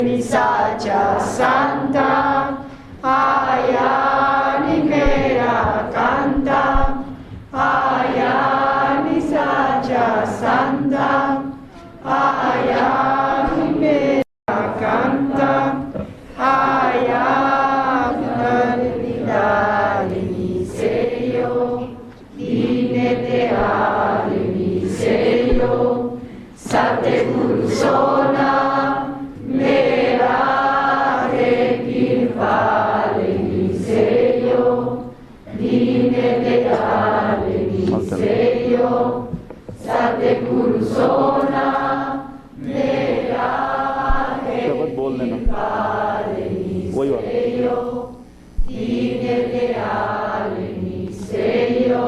Sacha Santa, Ayani Mera Canta, Ayani Sacha Santa, Ayani Mera Canta, Ayani Vidali Miserio, Dine Deali Miserio, Sate Guru Sona, Mera Kirpale Miserio, Dine Deali Miserio, Sate Guru Sona, Mera Kirpale Miserio, Dine Deali Miserio.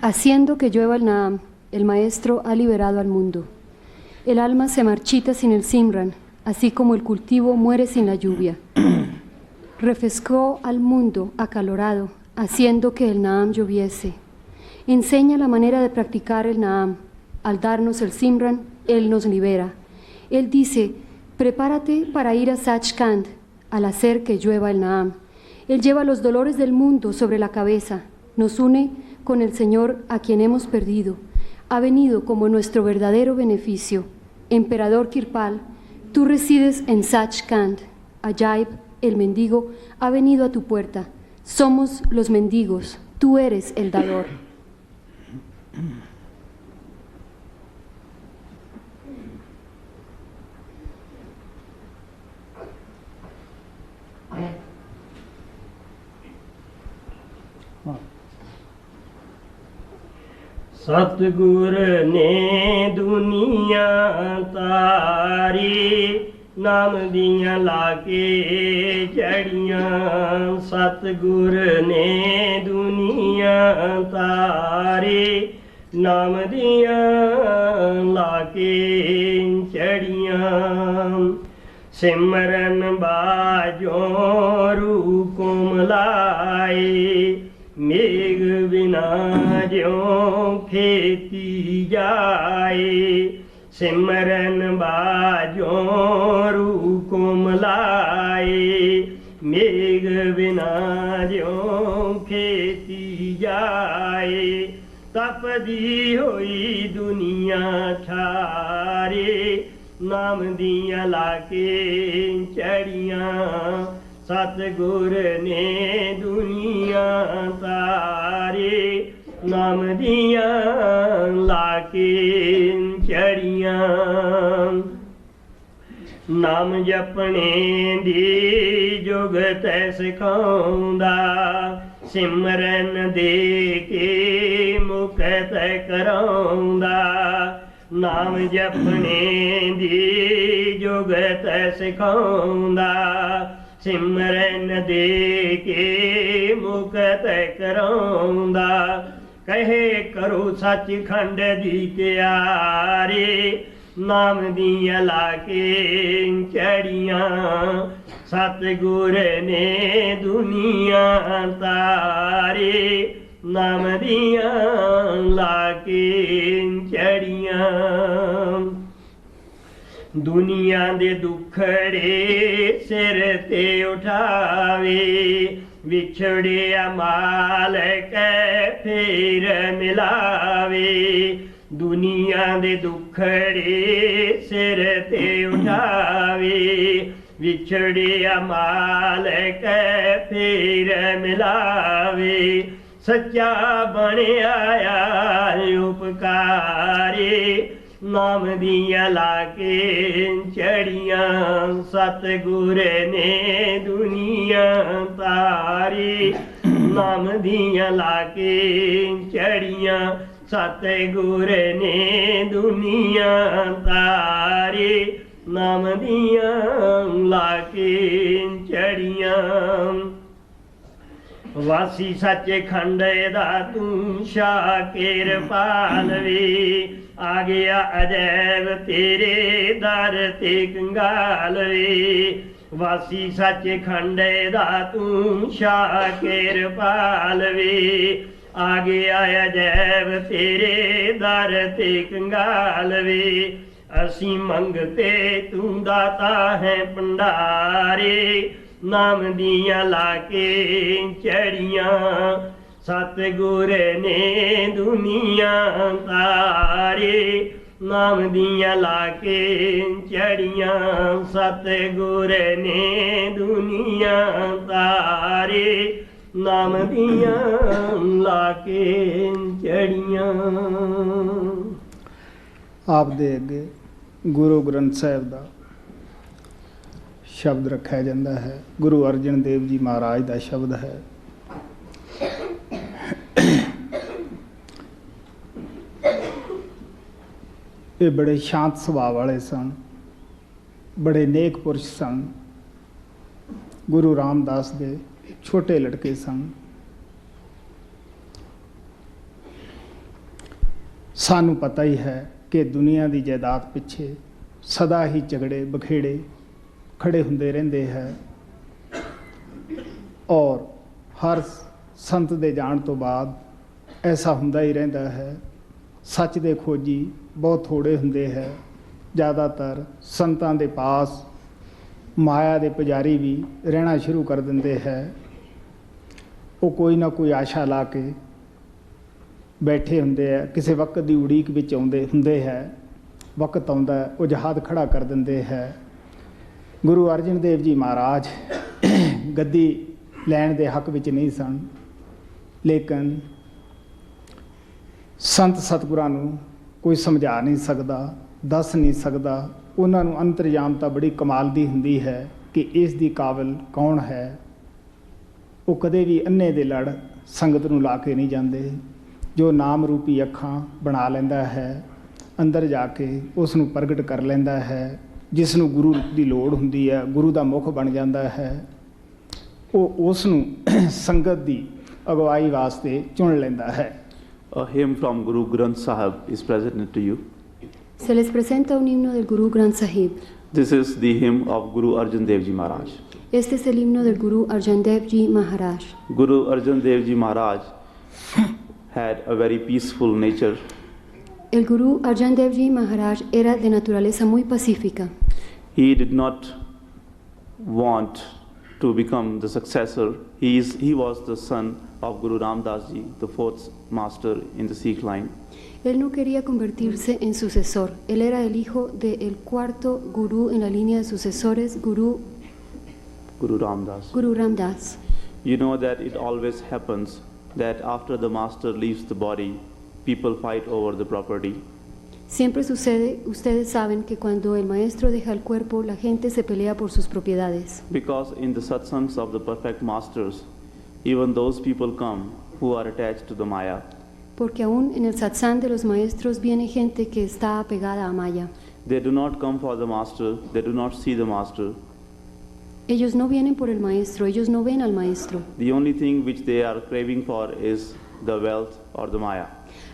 Haciendo que llueva el Naam, el Maestro ha liberado al mundo. El alma se marchita sin el Simran, así como el cultivo muere sin la lluvia. Refrescó al mundo acalorado, haciendo que el Naam lloviese. Enseña la manera de practicar el Naam. Al darnos el Simran, Él nos libera. Él dice, prepárate para ir a Sachkhand, al hacer que llueva el Naam. Él lleva los dolores del mundo sobre la cabeza, nos une con el Señor a quien hemos perdido. Ha venido como nuestro verdadero beneficio. Emperador Kirpal, tú resides en Sachkhand. Ajaib, el mendigo, ha venido a tu puerta. Somos los mendigos, tú eres el dador. सतगुर ने दुनिया तारी, नाम दियां लाके जड़ियां। सतगुर ने दुनिया तारी, नाम दियां लाके जड़ियां। सिमरन बाजों रूह कोमलाए, मेघ बिना ज्यों खेती जाए। सिमरन बाजों रूह कोमलाए, मेघ बिना ज्यों खेती जाए। तपदी होई दुनिया ठारे, नाम दियां लाके चढ़ियां। सतगुर ने दुनिया तारे, नाम दियां लाके चढ़ियां। नाम जपने दी जुगत सिखाउंदा, सिमरन दे के मुक्त कराउंदा। नाम जपने दी जुगत सिखाउंदा, सिमरन दे के मुक्त कराउंदा। कहे करो सचखंड दी त्यारी, नाम दियां लाके चढ़ियां। सतगुर ने दुनिया तारी, नाम दियां लाके चढ़ियां। दुनिया दे दुखड़े सिर ते उठावे, विछड़िया मालक फेर मिलावे। दुनिया दे दुखड़े सिर ते उठावे, विछड़िया मालक फेर मिलावे। सच्चा बनिया उपकारी, नाम दियां लाके चढ़ियां। सतगुर ने दुनिया तारी, नाम दियां लाके चढ़ियां। सतगुर ने दुनिया तारी, नाम दियां लाके चढ़ियां। वासी सचखंड दा तू शाकिर पालवी, आ गया अजैब तेरे दर ते कंगाल वे। ਵਾਸੀ ਸੱਚਖੰਡ ਦਾ ਤੂੰ ਸ਼ਾਹ ਕਿਰਪਾਲ ਵੇ ਆਗੇ ਆਇਆ ਜੈਵ ਤੇਰੇ ਦਰ ਤੇ ਕੰਗਾਲ ਵੇ ਅਸੀਂ ਮੰਗਤੇ ਤੂੰ ਦਾਤਾ ਹੈ ਭੰਡਾਰੇ ਨਾਮ ਦੀਆਂ ਲਾ ਕੇ ਚੜੀਆਂ ਸਤਿਗੁਰ ਨੇ ਦੁਨੀਆ ਤਾਰੇ ਨਾਮ ਦੀਆਂ ਲਾ ਕੇ ਚੜੀਆਂ ਸਤਿਗੁਰ ਨੇ ਦੁਨੀਆ ਤਾਰੇ ਨਾਮ ਦੀਆਂ ਲਾ ਕੇ ਚੜੀਆਂ। ਆਪ ਦੇ ਅੱਗੇ ਗੁਰੂ ਗ੍ਰੰਥ ਸਾਹਿਬ ਦਾ ਸ਼ਬਦ ਰੱਖਿਆ ਜਾਂਦਾ ਹੈ। ਗੁਰੂ ਅਰਜਨ ਦੇਵ ਜੀ ਮਹਾਰਾਜ ਦਾ ਸ਼ਬਦ ਹੈ। ਇਹ ਬੜੇ ਸ਼ਾਂਤ ਸੁਭਾਅ ਵਾਲੇ ਸਨ, ਬੜੇ ਨੇਕ ਪੁਰਸ਼ ਸਨ। ਗੁਰੂ ਰਾਮਦਾਸ ਦੇ ਛੋਟੇ ਲੜਕੇ ਸਨ। ਸਾਨੂੰ ਪਤਾ ਹੀ ਹੈ ਕਿ ਦੁਨੀਆ ਦੀ ਜਾਇਦਾਦ ਪਿੱਛੇ ਸਦਾ ਹੀ ਝਗੜੇ ਬਖੇੜੇ ਖੜੇ ਹੁੰਦੇ ਰਹਿੰਦੇ ਹੈ ਔਰ ਹਰ ਸੰਤ ਦੇ ਜਾਣ ਤੋਂ ਬਾਅਦ ਐਸਾ ਹੁੰਦਾ ਹੀ ਰਹਿੰਦਾ ਹੈ। ਸੱਚ ਦੇ ਖੋਜੀ ਬਹੁਤ ਥੋੜੇ ਹੁੰਦੇ ਹੈ। ਜ਼ਿਆਦਾਤਰ ਸੰਤਾਂ ਦੇ ਪਾਸ ਮਾਇਆ ਦੇ ਪੁਜਾਰੀ ਵੀ ਰਹਿਣਾ ਸ਼ੁਰੂ ਕਰ ਦਿੰਦੇ ਹੈ। ਉਹ ਕੋਈ ਨਾ ਕੋਈ ਆਸ਼ਾ ਲਾ ਕੇ ਬੈਠੇ ਹੁੰਦੇ ਆ, ਕਿਸੇ ਵਕਤ ਦੀ ਉਡੀਕ ਵਿੱਚ ਆਉਂਦੇ ਹੁੰਦੇ ਹੈ। ਵਕਤ ਆਉਂਦਾ ਉਹ ਜਹਾਦ ਖੜਾ ਕਰ ਦਿੰਦੇ ਹੈ। ਗੁਰੂ ਅਰਜਨ ਦੇਵ ਜੀ ਮਹਾਰਾਜ ਗੱਦੀ ਲੈਣ ਦੇ ਹੱਕ ਵਿੱਚ ਨਹੀਂ ਸਨ, ਲੇਕਿਨ ਸੰਤ ਸਤਿਗੁਰਾਂ ਨੂੰ ਕੋਈ ਸਮਝਾ ਨਹੀਂ ਸਕਦਾ, ਦੱਸ ਨਹੀਂ ਸਕਦਾ। ਉਹਨਾਂ ਨੂੰ ਅੰਤਰਜਾਮਤਾ ਬੜੀ ਕਮਾਲ ਦੀ ਹੁੰਦੀ ਹੈ ਕਿ ਇਸ ਦੀ ਕਾਬਿਲ ਕੌਣ ਹੈ। ਉਹ ਕਦੇ ਵੀ ਅੰਨੇ ਦੇ ਲੜ ਸੰਗਤ ਨੂੰ ਲਾ ਕੇ ਨਹੀਂ ਜਾਂਦੇ। ਜੋ ਨਾਮ ਰੂਪੀ ਅੱਖਾਂ ਬਣਾ ਲੈਂਦਾ ਹੈ, ਅੰਦਰ ਜਾ ਕੇ ਉਸ ਨੂੰ ਪ੍ਰਗਟ ਕਰ ਲੈਂਦਾ ਹੈ। ਜਿਸ ਨੂੰ ਗੁਰੂ ਦੀ ਲੋੜ ਹੁੰਦੀ ਹੈ, ਗੁਰੂ ਦਾ ਮੁਖ ਬਣ ਜਾਂਦਾ ਹੈ, ਉਹ ਉਸ ਨੂੰ ਸੰਗਤ ਦੀ ਅਗਵਾਈ ਵਾਸਤੇ ਚੁਣ ਲੈਂਦਾ ਹੈ। A hymn from Guru Granth Sahib is presented to you. Se les presenta un himno del Guru Granth Sahib. This is the hymn of Guru Arjan Dev Ji Maharaj. Este es el himno del Guru Arjan Dev Ji Maharaj. Guru Arjan Dev Ji Maharaj had a very peaceful nature. El Guru Arjan Dev Ji Maharaj era de naturaleza muy pacífica. He did not want to become the successor. He was the son of Guru Ramdas Ji, the fourth master in the Sikh line. Él no quería convertirse en sucesor. Él era el hijo del cuarto gurú en la línea de sucesores, Guru Ramdas. Guru Ramdas. You know that it always happens that after the master leaves the body, people fight over the property. Siempre sucede, ustedes saben que cuando el maestro deja el cuerpo, la gente se pelea por sus propiedades. Because in the satsangs of the perfect masters, even those people come who are attached to the Maya. Porque aún en el satsang de los maestros viene gente que está apegada a Maya. They do not come for the master, they do not see the master. Ellos no vienen por el maestro, ellos no ven al maestro. The only thing which they are craving for is the wealth or the Maya.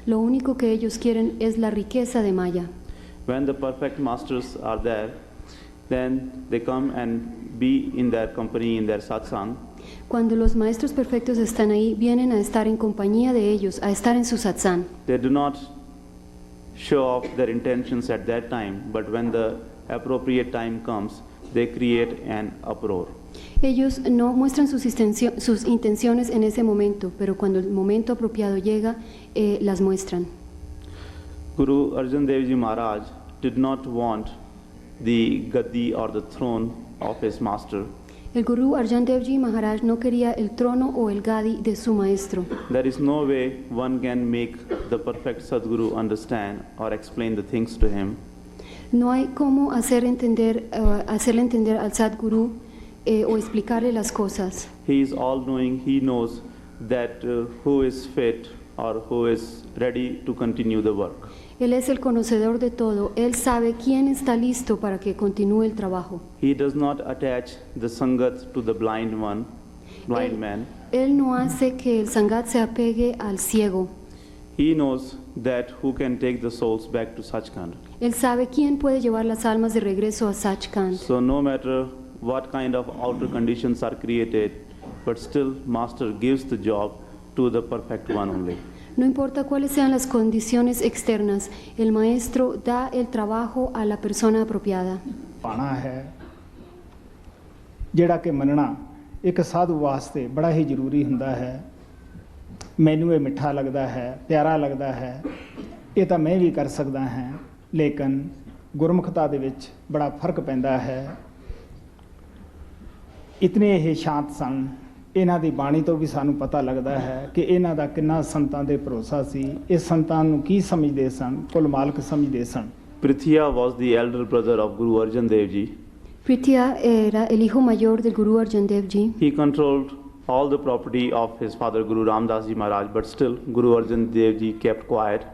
Lo único que ellos quieren es la riqueza de Maya. When the perfect masters are there, then they come and be in their company, in their satsang. Cuando los maestros perfectos están ahí, vienen a estar en compañía de ellos, a estar en su satsang. They do not show off their intentions at that time, but when the appropriate time comes, they create an uproar. Ellos no muestran sus intenciones en ese momento, pero cuando el momento apropiado llega, las muestran. Guru Arjan Dev Ji Maharaj did not want the gaddi or the throne of his master. El Guru Arjan Dev Ji Maharaj no quería el trono o el gadi de su maestro. There is no way one can make the perfect Sadguru understand or explain the things to him. No hay cómo hacerle entender al Sadguru o explicarle las cosas. He is all-knowing. He knows that who is fit or who is ready to continue the work. Él es el conocedor de todo. Él sabe quién está listo para que continúe el trabajo. He does not attach the sangat to the blind man. Él no hace que el sangat se apegue al ciego. He knows that who can take the souls back to Sachkhand. Él sabe quién puede llevar las almas de regreso a Sachkhand. So no matter what kind of outer conditions are created, but still Master gives the job to the perfect one only. No importa cuáles sean las condiciones externas, el maestro da el trabajo a la persona apropiada. ਪਾਣਾ ਹੈ ਜਿਹੜਾ ਕਿ ਮੰਨਣਾ ਇੱਕ ਸਾਧੂ ਵਾਸਤੇ ਬੜਾ ਹੀ ਜ਼ਰੂਰੀ ਹੁੰਦਾ ਹੈ। ਮੈਨੂੰ ਇਹ ਮਿੱਠਾ ਲੱਗਦਾ ਹੈ, ਪਿਆਰਾ ਲੱਗਦਾ ਹੈ, ਇਹ ਤਾਂ ਮੈਂ ਵੀ ਕਰ ਸਕਦਾ ਹਾਂ, ਲੇਕਿਨ ਗੁਰਮੁਖਤਾ ਦੇ ਵਿੱਚ ਬੜਾ ਫਰਕ ਪੈਂਦਾ ਹੈ। ਇਤਨੇ ਇਹ ਸ਼ਾਂਤ ਸਨ, ਇਹਨਾਂ ਦੀ ਬਾਣੀ ਤੋਂ ਵੀ ਸਾਨੂੰ ਪਤਾ ਲੱਗਦਾ ਹੈ ਕਿ ਇਹਨਾਂ ਦਾ ਕਿੰਨਾ ਸੰਤਾਂ ਦੇ ਭਰੋਸਾ ਸੀ। ਇਹ ਸੰਤਾਂ ਨੂੰ ਕੀ ਸਮਝਦੇ ਸਨ? ਕੁਲ ਮਾਲਕ ਸਮਝਦੇ ਸਨ। Prithia was the elder brother of Guru Arjan Dev Ji. Prithia era el hijo mayor del Guru Arjan Dev Ji. He controlled all the property of his father Guru Ramdas Ji Maharaj, but still Guru Arjan Dev Ji kept quiet.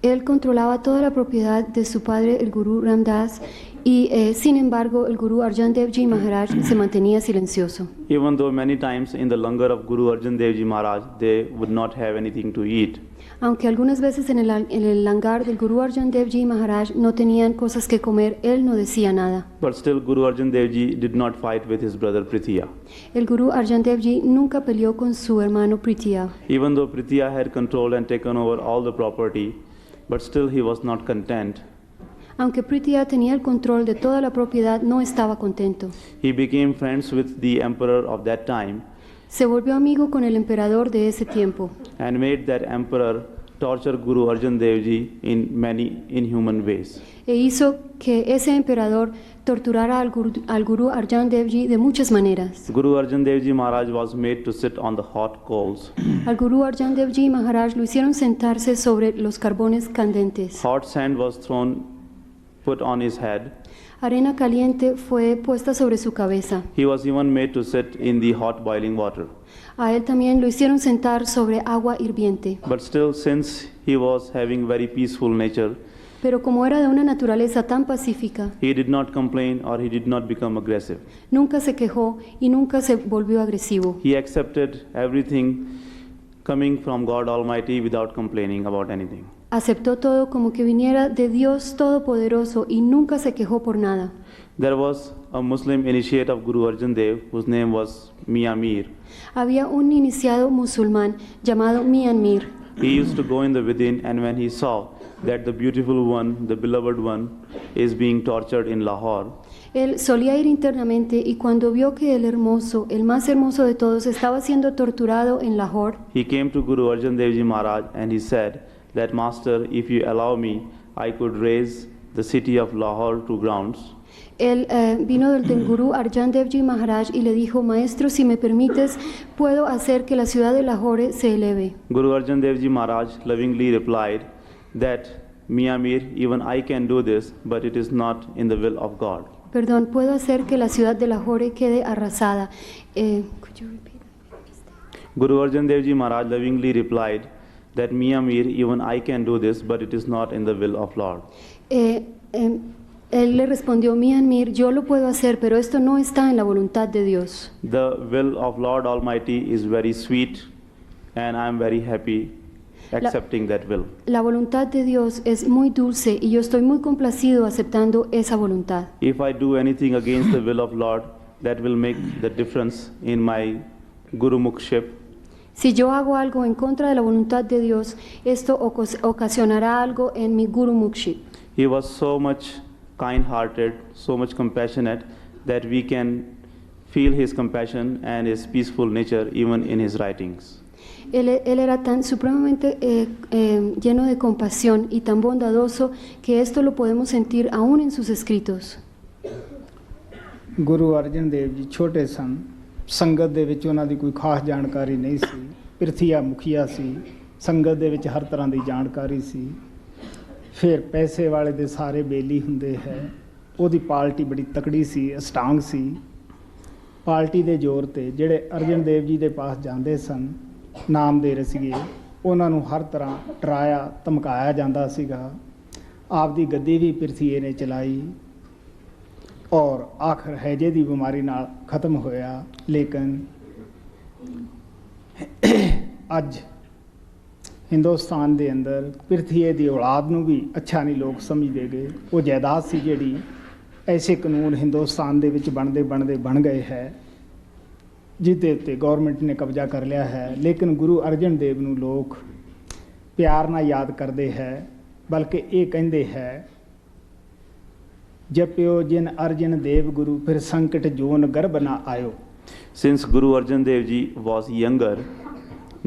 Él controlaba toda la propiedad de su padre, el Guru Ramdas, y sin embargo el Guru Arjan Dev Ji Maharaj se mantenía silencioso. Even though many times in the langar of Guru Arjan Dev Ji Maharaj, they would not have anything to eat. Aunque algunas veces en el langar del Guru Arjan Dev Ji Maharaj no tenían cosas que comer, él no decía nada. But still Guru Arjan Dev Ji did not fight with his brother Prithia. El Guru Arjan Dev Ji nunca peleó con su hermano Prithia. Even though Prithia had controlled and taken over all the property, but still he was not content. Aunque Prithia tenía el control de toda la propiedad, no estaba contento. He became friends with the emperor of that time. Se volvió amigo con el emperador de ese tiempo. And made that emperor torture Guru Arjan Dev Ji in many inhuman ways. E hizo que ese emperador torturara al Guru Arjan Dev Ji de muchas maneras. Guru Arjan Dev Ji Maharaj was made to sit on the hot coals. Al Guru Arjan Dev Ji Maharaj lo hicieron sentarse sobre los carbones candentes. Hot sand was put on his head. Arena caliente fue puesta sobre su cabeza. He was even made to sit in the hot boiling water. A él también lo hicieron sentar sobre agua hirviente. But still, since he was having very peaceful nature, Pero como era de una naturaleza tan pacífica, he did not complain or he did not become aggressive. nunca se quejó y nunca se volvió agresivo. He accepted everything coming from God Almighty without complaining about anything. Aceptó todo como que viniera de Dios Todopoderoso y nunca se quejó por nada. There was a Muslim initiate of Guru Arjan Dev whose name was Mian Mir. Había un iniciado musulmán llamado Mian Mir. He used to go in the within, and when he saw that the beautiful one, the beloved one, is being tortured in Lahore, Él solía ir internamente y cuando vio que el hermoso, el más hermoso de todos, estaba siendo torturado en Lahore, he came to Guru Arjan Dev Ji Maharaj and he said that, Master, if you allow me, I could raise the city of Lahore to grounds. él vino del Guru Arjan Dev Ji Maharaj y le dijo, Maestro, si me permites, puedo hacer que la ciudad de Lahore se eleve. Guru Arjan Dev Ji Maharaj lovingly replied that, Mian Mir, even I can do this, but it is not in the will of God. Perdón, puedo hacer que la ciudad de Lahore quede arrasada. Could you repeat? Guru Arjan Dev Ji Maharaj lovingly replied that, Mian Mir, even I can do this, but it is not in the will of Lord. Él le respondió, Mian Mir, yo lo puedo hacer, pero esto no está en la voluntad de Dios. The will of Lord Almighty is very sweet, and I am very happy accepting that will. La voluntad de Dios es muy dulce y yo estoy muy complacido aceptando esa voluntad. If I do anything against the will of Lord, that will make the difference in my Guru Mukship. Si yo hago algo en contra de la voluntad de Dios, esto ocasionará algo en mi Guru Mukship. He was so much kind-hearted, so much compassionate, that we can feel his compassion and his peaceful nature even in his writings. Él era tan supremamente lleno de compasión y tan bondadoso que esto lo podemos sentir aún en sus escritos. Guru ਅਰਜਨ ਦੇਵ ਜੀ ਛੋਟੇ ਸਨ, ਸੰਗਤ ਦੇ ਵਿੱਚ ਉਹਨਾਂ ਦੀ ਕੋਈ ਖਾਸ ਜਾਣਕਾਰੀ ਨਹੀਂ ਸੀ। ਪ੍ਰਿਥੀਆ ਮੁਖੀਆ ਸੀ, ਸੰਗਤ ਦੇ ਵਿੱਚ ਹਰ ਤਰ੍ਹਾਂ ਦੀ ਜਾਣਕਾਰੀ ਸੀ। ਫਿਰ ਪੈਸੇ ਵਾਲੇ ਦੇ ਸਾਰੇ ਬੇਲੀ ਹੁੰਦੇ ਹੈ, ਉਹਦੀ ਪਾਰਟੀ ਬੜੀ ਤਕੜੀ ਸੀ, ਅਸ਼ਟਾਂਗ ਸੀ। ਪਾਰਟੀ ਦੇ ਜ਼ੋਰ 'ਤੇ ਜਿਹੜੇ ਅਰਜਨ ਦੇਵ ਜੀ ਦੇ ਪਾਸ ਜਾਂਦੇ ਸਨ, ਨਾਮ ਦੇ ਰਸੀਏ, ਉਹਨਾਂ ਨੂੰ ਹਰ ਤਰ੍ਹਾਂ ਡਰਾਇਆ ਧਮਕਾਇਆ ਜਾਂਦਾ ਸੀਗਾ। ਆਪਦੀ ਗੱਦੀ ਵੀ ਪ੍ਰਿਥੀਏ ਨੇ ਚਲਾਈ ਔਰ ਆਖਰ ਹੈਜੇ ਦੀ ਬਿਮਾਰੀ ਨਾਲ ਖਤਮ ਹੋਇਆ। ਲੇਕਿਨ ਅੱਜ ਹਿੰਦੁਸਤਾਨ ਦੇ ਅੰਦਰ ਪ੍ਰਿਥੀਏ ਦੀ ਔਲਾਦ ਨੂੰ ਵੀ ਅੱਛਾ ਨਹੀਂ ਲੋਕ ਸਮਝਦੇ ਗਏ। ਉਹ ਜਾਇਦਾਦ ਸੀ ਜਿਹੜੀ ਐਸੇ ਕਾਨੂੰਨ ਹਿੰਦੁਸਤਾਨ ਦੇ ਵਿੱਚ ਬਣ ਗਏ ਹੈ ਜਿਹਦੇ ਉੱਤੇ ਗੌਰਮੈਂਟ ਨੇ ਕਬਜ਼ਾ ਕਰ ਲਿਆ ਹੈ। ਲੇਕਿਨ ਗੁਰੂ ਅਰਜਨ ਦੇਵ ਨੂੰ ਲੋਕ ਪਿਆਰ ਨਾਲ ਯਾਦ ਕਰਦੇ ਹੈ, ਬਲਕਿ ਇਹ ਕਹਿੰਦੇ ਹੈ ਜਪਿਓ ਜਿਨ ਅਰਜਨ ਦੇਵ ਗੁਰੂ ਫਿਰ ਸੰਕਟ ਜੋਨ ਗਰਭ ਨਾ ਆਇਓ। Since Guru Arjan Dev Ji was younger,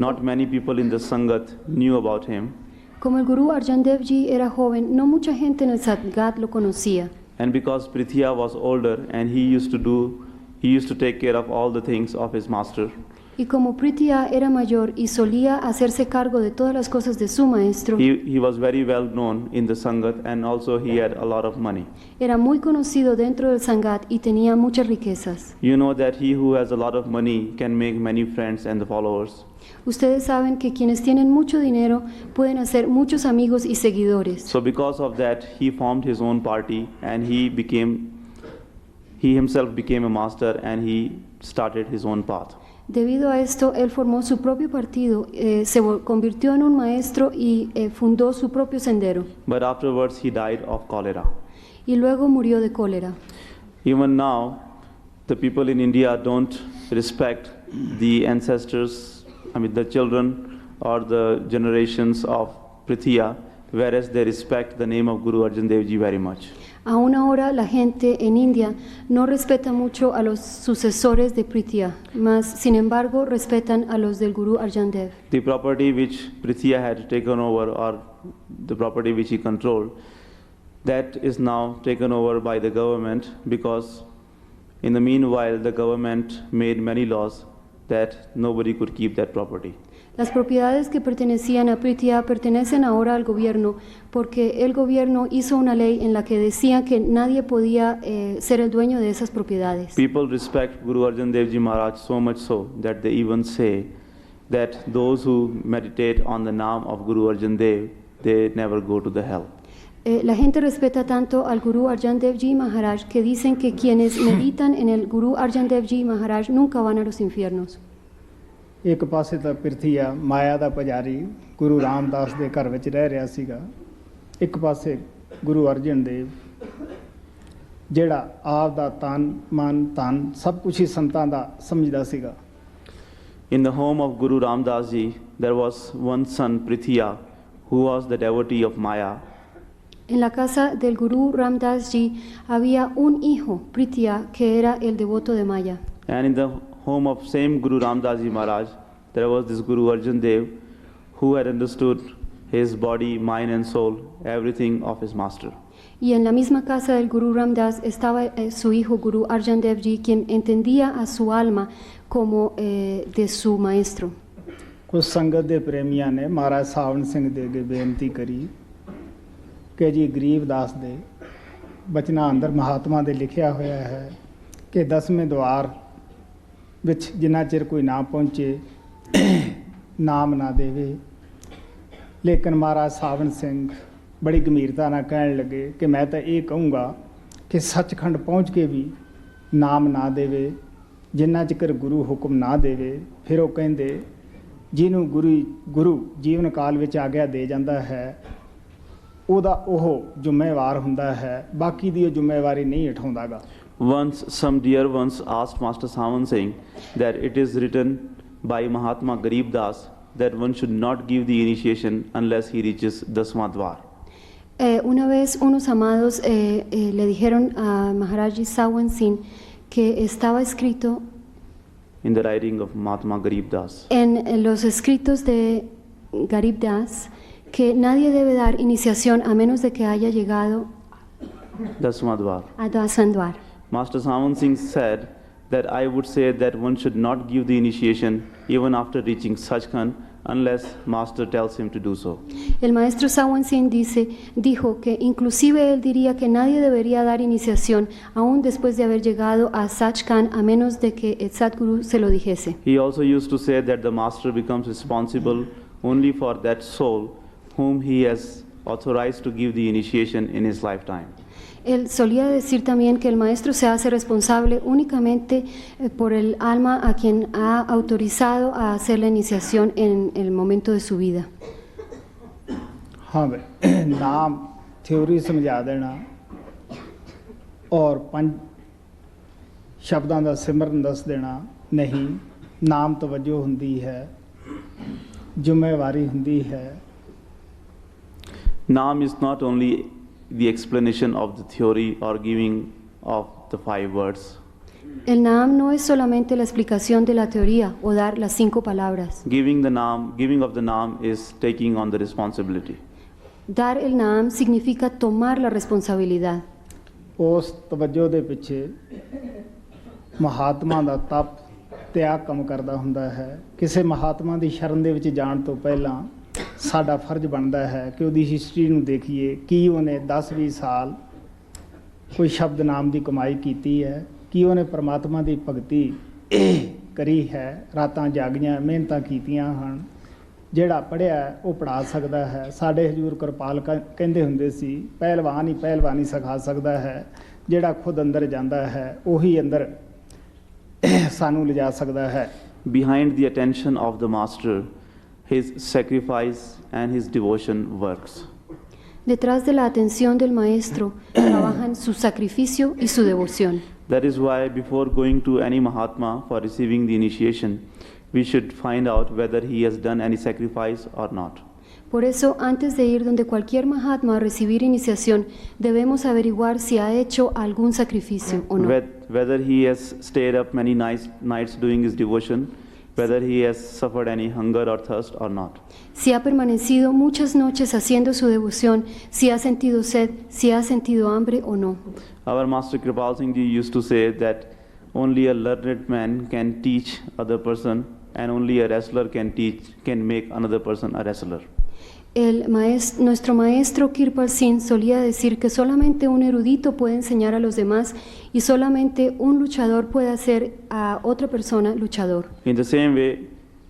not many people in the Sangat knew about him. Como el Gurú Arjan Dev Ji era joven, no mucha gente en el Sangat lo conocía. And because Prithia was older and he used to take care of all the things of his master. Y como Prithia era mayor y solía hacerse cargo de todas las cosas de su maestro, He was very well known in the Sangat and also he had a lot of money. era muy conocido dentro del Sangat y tenía muchas riquezas. You know that he who has a lot of money can make many friends and the followers. Ustedes saben que quienes tienen mucho dinero pueden hacer muchos amigos y seguidores. So because of that, he formed his own party and he himself became a master and he started his own path. Debido a esto, él formó su propio partido, se convirtió en un maestro y fundó su propio sendero. But afterwards he died of cholera. Y luego murió de cólera. Even now, the people in India don't respect the ancestors, the children or the generations of Prithia, whereas they respect the name of Guru Arjan Dev Ji very much. Aún ahora la gente en India no respeta mucho a los sucesores de Prithia, mas sin embargo respetan a los del Gurú Arjan Dev. The property which Prithia had taken over, or the property which he controlled, that is now taken over by the government, because in the meanwhile the government made many laws that nobody could keep that property. Las propiedades que pertenecían a Prithia pertenecen ahora al gobierno, porque el gobierno hizo una ley en la que decía que nadie podía ser el dueño de esas propiedades. People respect Guru Arjan Dev Ji Maharaj so much so that they even say that those who meditate on the name of Guru Arjan Dev, they never go to the hell. La gente respeta tanto al Gurú Arjan Dev Ji Maharaj que dicen que quienes meditan en el Gurú Arjan Dev Ji Maharaj nunca van a los infiernos. ਇੱਕ ਪਾਸੇ ਤਾਂ ਪ੍ਰਿਥੀਆ ਮਾਇਆ ਦਾ ਪੁਜਾਰੀ ਗੁਰੂ ਰਾਮਦਾਸ ਦੇ ਘਰ ਵਿੱਚ ਰਹਿ ਰਿਹਾ ਸੀਗਾ, ਇੱਕ ਪਾਸੇ ਗੁਰੂ ਅਰਜਨ ਦੇਵ ਜਿਹੜਾ ਆਪ ਦਾ ਤਨ ਮਨ ਧਨ ਸਭ ਕੁਝ ਹੀ ਸੰਤਾਂ ਦਾ ਸਮਝਦਾ ਸੀਗਾ। In the home of Guru Ramdas Ji, there was one son Prithia who was the devotee of Maya. En la casa del Gurú Ramdas Ji había un hijo, Prithia, que era el devoto de Maya. And in the home of same Guru Ramdas Ji Maharaj, there was this Guru Arjan Dev who had understood his body, mind and soul, everything of his master. Y en la misma casa del Gurú Ramdas estaba su hijo Gurú Arjan Dev Ji, quien entendía a su alma como de su maestro. कुछ संगत ਦੇ ਪ੍ਰੇਮੀਆਂ ਨੇ ਮਹਾਰਾਜ ਸਾਵਣ ਸਿੰਘ ਦੇ ਅੱਗੇ ਬੇਨਤੀ ਕਰੀ ਕਿ ਜੀ ਗਰੀਬਦਾਸ ਦੇ ਬਚਨਾਂ ਅੰਦਰ ਮਹਾਤਮਾ ਦੇ ਲਿਖਿਆ ਹੋਇਆ ਹੈ ਕਿ 10ਵੇਂ ਦੁਆਰ ਵਿੱਚ ਜਿੰਨਾ ਚਿਰ ਕੋਈ ਨਾ ਪਹੁੰਚੇ ਨਾਮ ਨਾ ਦੇਵੇ। ਲੇਕਿਨ ਮਹਾਰਾਜ ਸਾਵਣ ਸਿੰਘ ਬੜੀ ਗੰਭੀਰਤਾ ਨਾਲ ਕਹਿਣ ਲੱਗੇ ਕਿ ਮੈਂ ਤਾਂ ਇਹ ਕਹੂੰਗਾ ਕਿ ਸੱਚਖੰਡ ਪਹੁੰਚ ਕੇ ਵੀ ਨਾਮ ਨਾ ਦੇਵੇ ਜਿੰਨਾ ਚਿਰ ਗੁਰੂ ਹੁਕਮ ਨਾ ਦੇਵੇ। ਫਿਰ ਉਹ ਕਹਿੰਦੇ ਜਿਹਨੂੰ ਗੁਰੂ ਜੀਵਨ ਕਾਲ ਵਿੱਚ ਆਗਿਆ ਦੇ ਜਾਂਦਾ ਹੈ ਉਹਦਾ ਉਹ ਜ਼ਿੰਮੇਵਾਰ ਹੁੰਦਾ ਹੈ, ਬਾਕੀ ਦੀ ਉਹ ਜ਼ਿੰਮੇਵਾਰੀ ਨਹੀਂ ਉਠਾਉਂਦਾਗਾ। Once some dear ones asked Master Sawan Singh that it is written by Mahatma Garib Das that one should not give the initiation unless he reaches Dasma Dwar. Una vez unos amados le dijeron a Maharaj Sawan Singh que estaba escrito in the writing of Mahatma Garib Das. En los escritos de Garib Das que nadie debe dar iniciación a menos de que haya llegado Dasma Dwar. a Dasandwar. Master Sawan Singh said that I would say that one should not give the initiation even after reaching Sachkhand unless Master tells him to do so. El maestro Sawan Singh dijo que inclusive él diría que nadie debería dar iniciación aún después de haber llegado a Sachkhand a menos de que el Sadguru se lo dijese. He also used to say that the Master becomes responsible only for that soul whom he has authorized to give the initiation in his lifetime. Él solía decir también que el maestro se hace responsable únicamente por el alma a quien ha autorizado a hacer la iniciación en el momento de su vida. हाँ भाई नाम थ्योरी समझा देना ਔਰ 5 ਸ਼ਬਦਾਂ ਦਾ ਸਿਮਰਨ ਦੱਸ ਦੇਣਾ ਨਹੀਂ। ਨਾਮ ਤਵੱਜੋ ਹੁੰਦੀ ਹੈ, ਜ਼ਿੰਮੇਵਾਰੀ ਹੁੰਦੀ ਹੈ। Naam is not only the explanation of the theory or giving of the 5 words. El Naam no es solamente la explicación de la teoría o dar las 5 palabras. Giving of the Naam is taking on the responsibility. Dar el Naam significa tomar la responsabilidad. ਉਸ ਤਵੱਜੋ ਦੇ ਪਿੱਛੇ ਮਹਾਤਮਾ ਦਾ ਤਪ ਤਿਆਗ ਕੰਮ ਕਰਦਾ ਹੁੰਦਾ ਹੈ। ਕਿਸੇ ਮਹਾਤਮਾ ਦੀ ਸ਼ਰਨ ਦੇ ਵਿੱਚ ਜਾਣ ਤੋਂ ਪਹਿਲਾਂ ਸਾਡਾ ਫਰਜ਼ ਬਣਦਾ ਹੈ ਕਿ ਉਹਦੀ ਹਿਸਟਰੀ ਨੂੰ ਦੇਖੀਏ, ਕੀ ਉਹਨੇ 10-20 ਸਾਲ ਕੋਈ ਸ਼ਬਦ ਨਾਮ ਦੀ ਕਮਾਈ ਕੀਤੀ ਹੈ, ਕੀ ਉਹਨੇ ਪਰਮਾਤਮਾ ਦੀ ਭਗਤੀ ਕਰੀ ਹੈ, ਰਾਤਾਂ ਜਾਗੀਆਂ ਮਿਹਨਤਾਂ ਕੀਤੀਆਂ ਹਨ। ਜਿਹੜਾ ਪੜ੍ਹਿਆ ਉਹ ਪੜ੍ਹਾ ਸਕਦਾ ਹੈ। ਸਾਡੇ ਹਜ਼ੂਰ ਕਿਰਪਾਲ ਕਹਿੰਦੇ ਹੁੰਦੇ ਸੀ, ਪਹਿਲਵਾਨ ਹੀ ਪਹਿਲਵਾਨੀ ਸਿਖਾ ਸਕਦਾ ਹੈ, ਜਿਹੜਾ ਖੁਦ ਅੰਦਰ ਜਾਂਦਾ ਹੈ ਉਹੀ ਅੰਦਰ ਸਾਨੂੰ ਲਿਜਾ ਸਕਦਾ ਹੈ। Behind the attention of the master, his sacrifice and his devotion works. Detrás de la atención del maestro trabajan su sacrificio y su devoción. That is why before going to any Mahatma for receiving the initiation, we should find out whether he has done any sacrifice or not. Por eso, antes de ir donde cualquier Mahatma a recibir iniciación, debemos averiguar si ha hecho algún sacrificio o no. Whether he has stayed up many nights doing his devotion, whether he has suffered any hunger or thirst or not. Si ha permanecido muchas noches haciendo su devoción, si ha sentido sed, si ha sentido hambre o no. Our Master Kripal Singh Ji used to say that only a learned man can teach other person, and only a wrestler can make another person a wrestler. Nuestro maestro Kirpal Singh solía decir que solamente un erudito puede enseñar a los demás y solamente un luchador puede hacer a otra persona luchador. In the same way,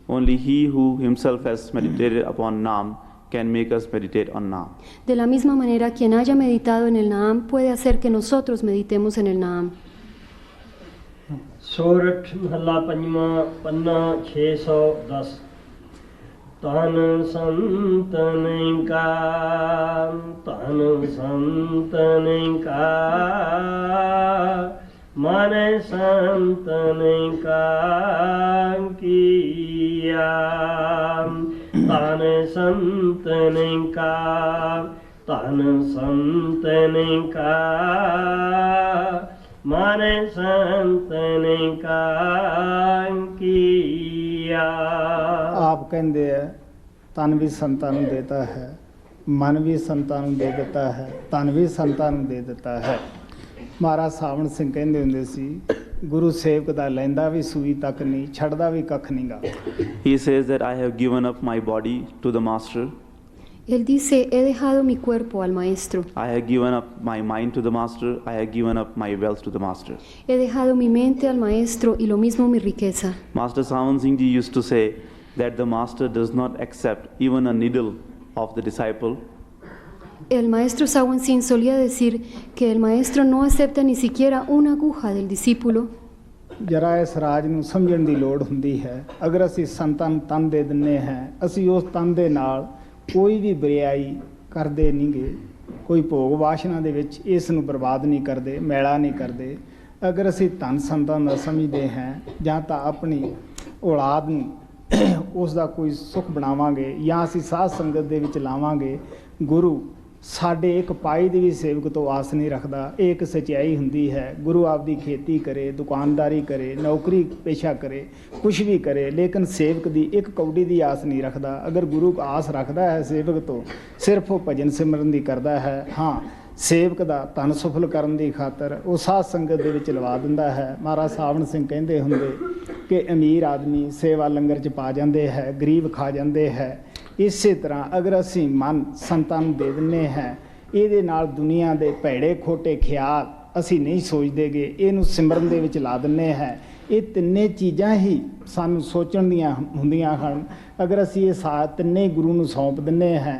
only he who himself has meditated upon Naam can make us meditate on Naam. De la misma manera, quien haya meditado en el Naam puede hacer que nosotros meditemos en el Naam. ਸੋਰਠ ਮਹੱਲਾ ਪੰਜਵਾਂ ਪੰਨਾ 610 ਤਨ ਸੰਤਨ ਕਾ ਮਨ ਸੰਤਨ ਕਾ ਕੀਆ ਤਨ ਸੰਤਨ ਕਾ ਮਨ ਸੰਤਨ ਕਾ ਕੀਆ। ਆਪ ਕਹਿੰਦੇ ਆ ਤਨ ਵੀ ਸੰਤਾਂ ਨੂੰ ਦੇਤਾ ਹੈ, ਮਨ ਵੀ ਸੰਤਾਂ ਨੂੰ ਦੇ ਦਿੱਤਾ ਹੈ, ਤਨ ਵੀ ਸੰਤਾਂ ਨੂੰ ਦੇ ਦਿੱਤਾ ਹੈ। ਮਹਾਰਾਜ ਸਾਵਣ ਸਿੰਘ ਕਹਿੰਦੇ ਹੁੰਦੇ ਸੀ, ਗੁਰੂ ਸੇਵਕ ਦਾ ਲੈਂਦਾ ਵੀ ਸੂਈ ਤੱਕ ਨਹੀਂ, ਛੱਡਦਾ ਵੀ ਕੱਖ ਨਹੀਂਗਾ। He says that I have given up my body to the master. Él dice, he dejado mi cuerpo al maestro. I have given up my mind to the master. I have given up my wealth to the master. He dejado mi mente al maestro y lo mismo mi riqueza. Master Sant Singh Ji used to say that the master does not accept even a needle of the disciple. El maestro Sant Singh solía decir que el maestro no acepta ni siquiera una aguja del discípulo. ਜਰਾ ਇਸ ਰਾਜ ਨੂੰ ਸਮਝਣ ਦੀ ਲੋੜ ਹੁੰਦੀ ਹੈ। ਅਗਰ ਅਸੀਂ ਸੰਤਾਂ ਨੂੰ ਤਨ ਦੇ ਦਿੰਦੇ ਹਾਂ, ਅਸੀਂ ਉਸ ਤਨ ਦੇ ਨਾਲ ਕੋਈ ਵੀ ਬੁਰਾਈ ਕਰਦੇ ਨਹੀਂਗੇ, ਕੋਈ ਭੋਗ ਵਾਸ਼ਨਾ ਦੇ ਵਿੱਚ ਇਸ ਨੂੰ ਬਰਬਾਦ ਨਹੀਂ ਕਰਦੇ, ਮੈਲਾ ਨਹੀਂ ਕਰਦੇ। ਅਗਰ ਅਸੀਂ ਧਨ ਸੰਤਾਂ ਦਾ ਸਮਝਦੇ ਹਾਂ, ਜਾਂ ਤਾਂ ਆਪਣੀ ਔਲਾਦ ਨੂੰ ਉਸ ਦਾ ਕੋਈ ਸੁੱਖ ਬਣਾਵਾਂਗੇ, ਜਾਂ ਅਸੀਂ ਸਾਧ ਸੰਗਤ ਦੇ ਵਿੱਚ ਲਾਵਾਂਗੇ। ਗੁਰੂ ਸਾਡੇ ਇੱਕ ਪਾਈ ਦੀ ਵੀ ਸੇਵਕ ਤੋਂ ਆਸ ਨਹੀਂ ਰੱਖਦਾ। ਇਹ ਇੱਕ ਸੱਚਾਈ ਹੁੰਦੀ ਹੈ। ਗੁਰੂ ਆਪਦੀ ਖੇਤੀ ਕਰੇ, ਦੁਕਾਨਦਾਰੀ ਕਰੇ, ਨੌਕਰੀ ਪੇਸ਼ਾ ਕਰੇ, ਕੁਛ ਵੀ ਕਰੇ, ਲੇਕਿਨ ਸੇਵਕ ਦੀ ਇੱਕ ਕੌਡੀ ਦੀ ਆਸ ਨਹੀਂ ਰੱਖਦਾ। ਅਗਰ ਗੁਰੂ ਆਸ ਰੱਖਦਾ ਹੈ ਸੇਵਕ ਤੋਂ, ਸਿਰਫ ਉਹ ਭਜਨ ਸਿਮਰਨ ਦੀ ਕਰਦਾ ਹੈ। ਹਾਂ, ਸੇਵਕ ਦਾ ਧਨ ਸਫਲ ਕਰਨ ਦੀ ਖਾਤਰ ਉਹ ਸਾਧ ਸੰਗਤ ਦੇ ਵਿੱਚ ਲਵਾ ਦਿੰਦਾ ਹੈ। ਮਹਾਰਾਜ ਸਾਵਣ ਸਿੰਘ ਕਹਿੰਦੇ ਹੁੰਦੇ ਕਿ ਅਮੀਰ ਆਦਮੀ ਸੇਵਾ ਲੰਗਰ 'ਚ ਪਾ ਜਾਂਦੇ ਹੈ, ਗਰੀਬ ਖਾ ਜਾਂਦੇ ਹੈ। ਇਸੇ ਤਰ੍ਹਾਂ ਅਗਰ ਅਸੀਂ ਮਨ ਸੰਤਾਂ ਨੂੰ ਦੇ ਦਿੰਦੇ ਹਾਂ, ਇਹਦੇ ਨਾਲ ਦੁਨੀਆ ਦੇ ਭੈੜੇ ਖੋਟੇ ਖਿਆਲ ਅਸੀਂ ਨਹੀਂ ਸੋਚਦੇਗੇ, ਇਹਨੂੰ ਸਿਮਰਨ ਦੇ ਵਿੱਚ ਲਾ ਦਿੰਦੇ ਹਾਂ। ਇਹ ਤਿੰਨੇ ਚੀਜ਼ਾਂ ਹੀ ਸਾਨੂੰ ਸੋਚਣ ਦੀਆਂ ਹੁੰਦੀਆਂ ਹਨ। ਅਗਰ ਅਸੀਂ ਇਹ ਤਿੰਨੇ ਗੁਰੂ ਨੂੰ ਸੌਂਪ ਦਿੰਦੇ ਹਾਂ,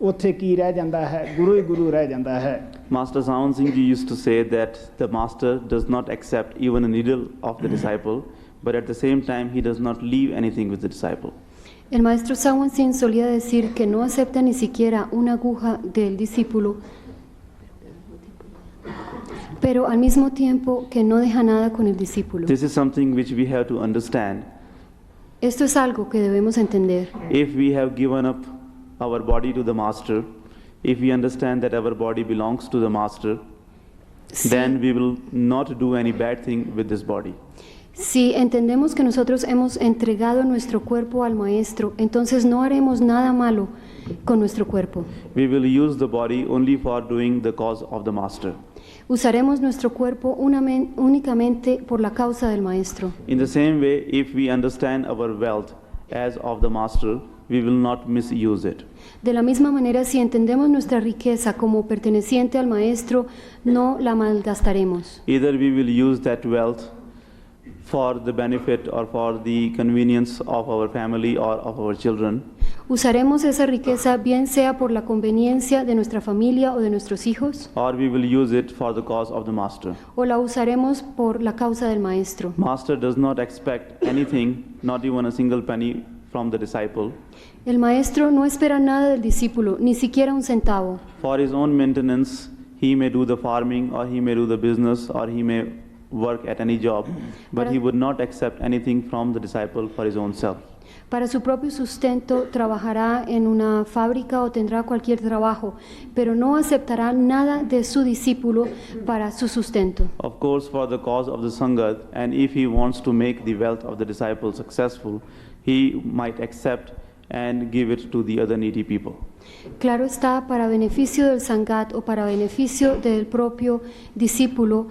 ਉੱਥੇ ਕੀ ਰਹਿ ਜਾਂਦਾ ਹੈ? ਗੁਰੂ ਹੀ ਗੁਰੂ ਰਹਿ ਜਾਂਦਾ ਹੈ। Master Sant Singh Ji used to say that the master does not accept even a needle of the disciple, but at the same time he does not leave anything with the disciple. El maestro Sant Singh solía decir que no acepta ni siquiera una aguja del discípulo. pero al mismo tiempo que no deja nada con el discípulo. This is something which we have to understand. Esto es algo que debemos entender. If we have given up our body to the Master, if we understand that our body belongs to the Master, then we will not do any bad thing with this body. Si entendemos que nosotros hemos entregado nuestro cuerpo al Maestro, entonces no haremos nada malo con nuestro cuerpo. We will use the body only for doing the cause of the Master. Usaremos nuestro cuerpo únicamente por la causa del Maestro. In the same way, if we understand our wealth as of the Master, we will not misuse it. De la misma manera, si entendemos nuestra riqueza como perteneciente al Maestro, no la malgastaremos. Either we will use that wealth for the benefit or for the convenience of our family or of our children, Usaremos esa riqueza bien sea por la conveniencia de nuestra familia o de nuestros hijos, or we will use it for the cause of the Master. o la usaremos por la causa del Maestro. Master does not expect anything, not even a single penny from the disciple. El Maestro no espera nada del discípulo, ni siquiera un centavo. For his own maintenance, he may do the farming or he may do the business or he may work at any job, but he would not accept anything from the disciple for his own self. Para su propio sustento trabajará en una fábrica o tendrá cualquier trabajo, pero no aceptará nada de su discípulo para su sustento. Of course, for the cause of the Sangat, and if he wants to make the wealth of the disciple successful, he might accept and give it to the other needy people. Claro está, para beneficio del Sangat o para beneficio del propio discípulo,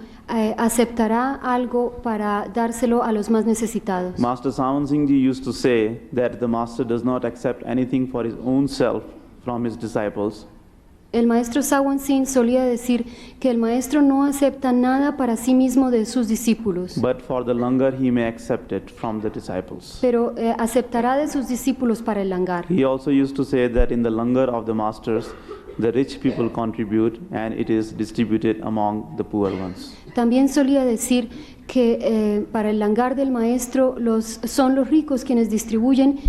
aceptará algo para dárselo a los más necesitados. Master Sant Ajaib Singh used to say that the Master does not accept anything for his own self from his disciples, El maestro Sant Ajaib Singh solía decir que el maestro no acepta nada para sí mismo de sus discípulos, but for the langar he may accept it from the disciples. pero aceptará de sus discípulos para el langar. He also used to say that in the langar of the Masters, the rich people contribute and it is distributed among the poor ones. También solía decir que para el langar del maestro son los ricos quienes distribuyen